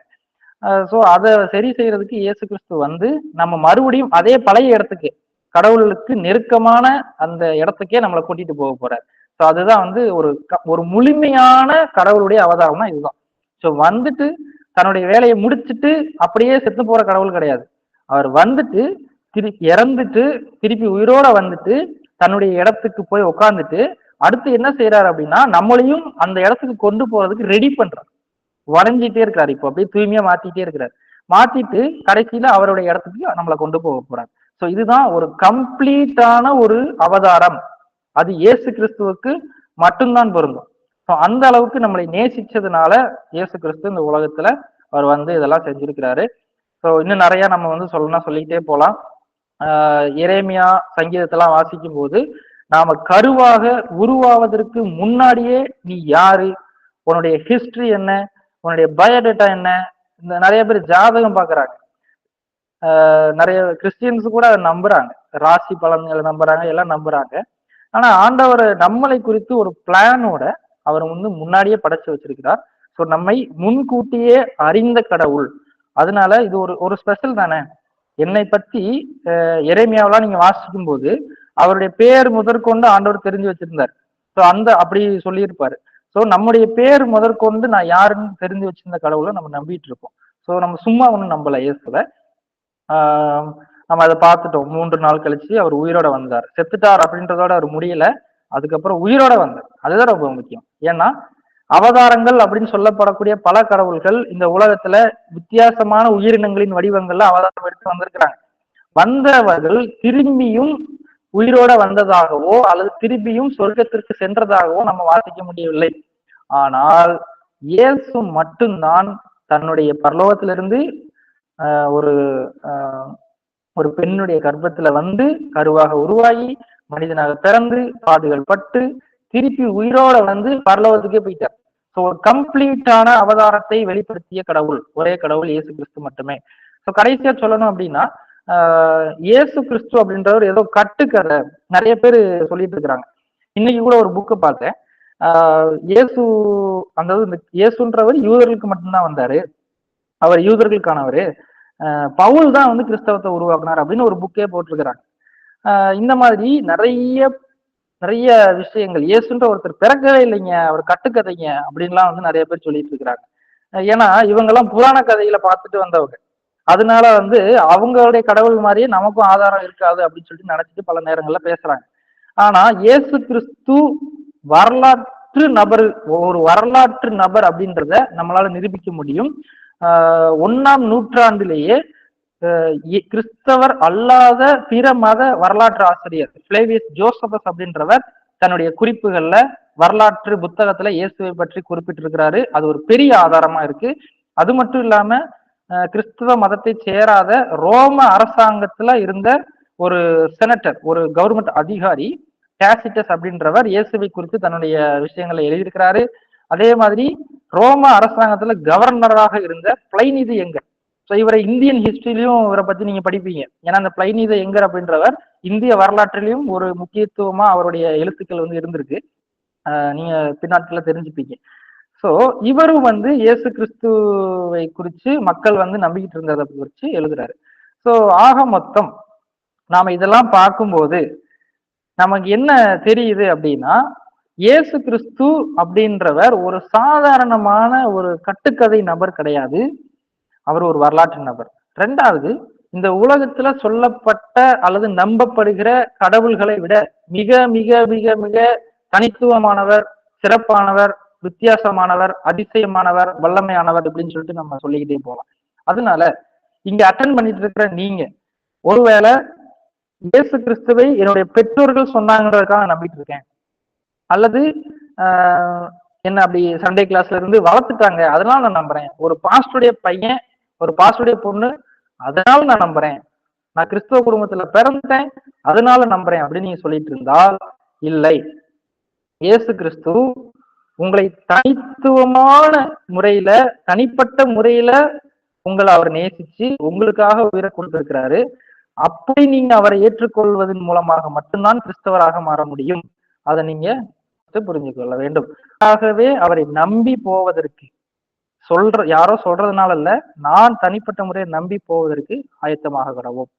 சோ அதை சரி செய்யறதுக்கு இயேசு கிறிஸ்து வந்து நம்ம மறுபடியும் அதே பழைய இடத்துக்கு, கடவுளுக்கு நெருக்கமான அந்த இடத்துக்கே நம்மளை கூட்டிட்டு போக போறார். ஸோ அதுதான் வந்து ஒரு முழுமையான கடவுளுடைய அவதாரம்னா இதுதான். ஸோ வந்துட்டு தன்னுடைய வேலையை முடிச்சுட்டு அப்படியே செத்து போற கடவுள் கிடையாது. அவர் வந்துட்டு திருப்பி இறந்துட்டு திருப்பி உயிரோட வந்துட்டு தன்னுடைய இடத்துக்கு போய் உட்காந்துட்டு அடுத்து என்ன செய்யறாரு அப்படின்னா நம்மளையும் அந்த இடத்துக்கு கொண்டு போறதுக்கு ரெடி பண்றாரு. வளைஞ்சிட்டே இருக்கிறாரு. இப்போ அப்படியே தூய்மையா மாத்திட்டே இருக்கிறார். மாத்திட்டு கடைசியில அவருடைய இடத்துக்கு நம்மளை கொண்டு போக போறாரு. ஸோ இதுதான் ஒரு கம்ப்ளீட்டான ஒரு அவதாரம். அது இயேசு கிறிஸ்துவுக்கு மட்டும்தான் பொருந்தும். ஸோ அந்த அளவுக்கு நம்மளை நேசிச்சதுனால இயேசு கிறிஸ்து இந்த உலகத்துல அவர் வந்து இதெல்லாம் செஞ்சிருக்கிறாரு. ஸோ இன்னும் நிறைய நம்ம வந்து சொல்லணும்னா சொல்லிக்கிட்டே போகலாம். எரேமியா சங்கீதத்தெல்லாம் வாசிக்கும் போது நாம கருவாக உருவாவதற்கு முன்னாடியே நீ யாரு, உன்னுடைய ஹிஸ்டரி என்ன, உன்னுடைய பயோடேட்டா என்ன, இந்த நிறைய பேர் ஜாதகம் பாக்குறாங்க. நிறைய கிறிஸ்டியன்ஸ் கூட நம்புறாங்க, ராசி பலன்களை நம்புறாங்க, எல்லாம் நம்புறாங்க. ஆனா ஆண்டவர் நம்மளை குறித்து ஒரு பிளானோட அவர் வந்து முன்னாடியே படைச்சு வச்சிருக்கிறார். ஸோ நம்மை முன்கூட்டியே அறிந்த கடவுள். அதனால இது ஒரு ஸ்பெஷல் தானே. என்னை பத்தி எரேமியாவெல்லாம் நீங்க வாசிக்கும் போது அவருடைய பேர் முதற்கொண்டு ஆண்டவர் தெரிஞ்சு வச்சிருந்தார். ஸோ அப்படி சொல்லியிருப்பாரு. ஸோ நம்முடைய பேர் முதற்கொண்டு நான் யாருன்னு தெரிஞ்சு வச்சிருந்த கடவுளை நம்ம நம்பிட்டு இருக்கோம். ஸோ நம்ம சும்மா ஒன்றும் நம்பல இயேசுவை. நம்ம அதை பார்த்துட்டோம். 3 நாள் கழிச்சு அவர் உயிரோட வந்தார். செத்துட்டார் அப்படின்றதோட அவர் முடியல, அதுக்கப்புறம் உயிரோட வந்தார். அதுதான் ரொம்ப முக்கியம். ஏன்னா அவதாரங்கள் அப்படின்னு சொல்லப்படக்கூடிய பல கடவுள்கள் இந்த உலகத்துல வித்தியாசமான உயிரினங்களின் வடிவங்கள்ல அவதாரம் எடுத்து வந்திருக்கிறாங்க. வந்தவர்கள் திரும்பியும் உயிரோட வந்ததாகவோ அல்லது திரும்பியும் சொர்க்கத்திற்கு சென்றதாகவோ நம்ம வாசிக்க முடியவில்லை. ஆனால் இயேசு மட்டும்தான் தன்னுடைய பரலோகத்திலிருந்து ஒரு ஒரு பெண்ணுடைய கர்ப்பத்துல வந்து கருவாக உருவாகி மனிதனாக பிறந்து பாடுகள் பட்டு திருப்பி உயிரோட வந்து பரலோகத்துக்கே போயிட்டார். ஸோ ஒரு கம்ப்ளீட்டான அவதாரத்தை வெளிப்படுத்திய கடவுள் ஒரே கடவுள் இயேசு கிறிஸ்து மட்டுமே. ஸோ கடைசியா சொல்லணும் அப்படின்னா இயேசு கிறிஸ்து அப்படின்றவர் ஏதோ கட்டுக்கதை நிறைய பேர் சொல்லிட்டு இருக்கிறாங்க. இன்னைக்கு கூட ஒரு புக்கு பார்த்தேன். இயேசு அந்த இயேசுன்றவர் யூதர்களுக்கு மட்டும்தான் வந்தாரு, அவர் யூதர்களுக்கானவரு, பவுல் தான் வந்து கிறிஸ்தவத்தை உருவாக்குனார் அப்படின்னு ஒரு புக்கே போட்டிருக்கிறாங்க. இந்த மாதிரி நிறைய நிறைய விஷயங்கள், இயேசுன்ற ஒருத்தர் பிறக்கவே இல்லைங்க, அவர் கட்டுக்கதைங்க அப்படின்லாம் வந்து நிறைய பேர் சொல்லிட்டு இருக்கிறாங்க. ஏன்னா இவங்கெல்லாம் புராண கதைகளை பார்த்துட்டு வந்தவங்க. அதனால வந்து அவங்களுடைய கடவுள் மாதிரியே நமக்கும் ஆதாரம் இருக்காது அப்படின்னு சொல்லிட்டு நினைச்சிட்டு பல நேரங்கள்ல பேசுறாங்க. ஆனா இயேசு கிறிஸ்து வரலாற்று நபர், ஒரு வரலாற்று நபர் அப்படின்றத நம்மளால நிரூபிக்க முடியும். 1ஆம் நூற்றாண்டிலேயே கிறிஸ்தவர் அல்லாத பிற மத வரலாற்று ஆசிரியர் பிளேவியஸ் ஜோசபஸ் அப்படின்றவர் தன்னுடைய குறிப்புகள்ல வரலாற்று புத்தகத்துல இயேசுவை பற்றி குறிப்பிட்டிருக்கிறாரு. அது ஒரு பெரிய ஆதாரமா இருக்கு. அது மட்டும் இல்லாம கிறிஸ்தவ மதத்தை சேராத ரோம அரசாங்கத்துல இருந்த ஒரு செனட்டர், ஒரு கவர்மெண்ட் அதிகாரி டாசிட்டஸ் அப்படின்றவர் இயேசுவை குறித்து தன்னுடைய விஷயங்களை எழுதியிருக்கிறாரு. அதே மாதிரி ரோம அரசாங்கத்துல கவர்னராக இருந்த பிளைனி எங்கர், ஸோ இவரை இந்தியன் ஹிஸ்டரியிலையும் இவரை பத்தி நீங்க படிப்பீங்க. ஏன்னா அந்த பிளைனி எங்கர் அப்படின்றவர் இந்திய வரலாற்றிலையும் ஒரு முக்கியத்துவமா அவருடைய எழுத்துக்கள் வந்து இருந்திருக்கு. நீங்க பின்னாட்கள தெரிஞ்சுப்பீங்க. ஸோ இவரும் வந்து இயேசு கிறிஸ்துவை குறித்து மக்கள் வந்து நம்பிக்கிட்டு இருந்ததை குறித்து எழுதுறாரு. ஸோ ஆக மொத்தம் நாம இதெல்லாம் பார்க்கும்போது நமக்கு என்ன தெரியுது அப்படின்னா, இயேசு கிறிஸ்து அப்படின்றவர் ஒரு சாதாரணமான ஒரு கட்டுக்கதை நபர் கிடையாது. அவர் ஒரு வரலாற்று நபர். ரெண்டாவது, இந்த உலகத்துல சொல்லப்பட்ட அல்லது நம்பப்படுகிற கடவுள்களை விட மிக மிக மிக மிக தனித்துவமானவர், சிறப்பானவர், வித்தியாசமானவர், அதிசயமானவர், வல்லமையானவர் அப்படின்னு சொல்லிட்டு நம்ம சொல்லிக்கிட்டே போகலாம். அதனால இங்க அட்டன் பண்ணிட்டு இருக்கிற நீங்க ஒருவேளை இயேசு கிறிஸ்துவை என்னுடைய பெற்றோர்கள் சொன்னாங்கிறதுக்காக நம்பிட்டு இருக்கேன், அல்லது என்ன அப்படி சண்டே கிளாஸ்ல இருந்து வளர்த்துட்டாங்க அதனால நான் நம்புறேன், ஒரு பாஸ்டருடைய பையன் ஒரு பாஸ்டருடைய பொண்ணு அதனால நான் நம்புறேன், நான் கிறிஸ்துவ குடும்பத்துல பிறந்தேன் அதனால நம்புறேன் அப்படின்னு நீங்க சொல்லிட்டு இருந்தால் இல்லை. இயேசு கிறிஸ்து உங்களை தனித்துவமான முறையில, தனிப்பட்ட முறையில உங்களை அவர் நேசிச்சு உங்களுக்காக உயிரை கொடுத்திருக்கிறாரு. அப்படி நீங்க அவரை ஏற்றுக்கொள்வதன் மூலமாக மட்டும்தான் கிறிஸ்தவராக மாற முடியும். அதை நீங்க புரிஞ்சு கொள்ள வேண்டும். ஆகவே அவரை நம்பி போவதற்கு யாரோ சொல்றதுனால அல்ல, நான் தனிப்பட்ட முறையை நம்பி போவதற்கு ஆயத்தமாக கிடவோம்.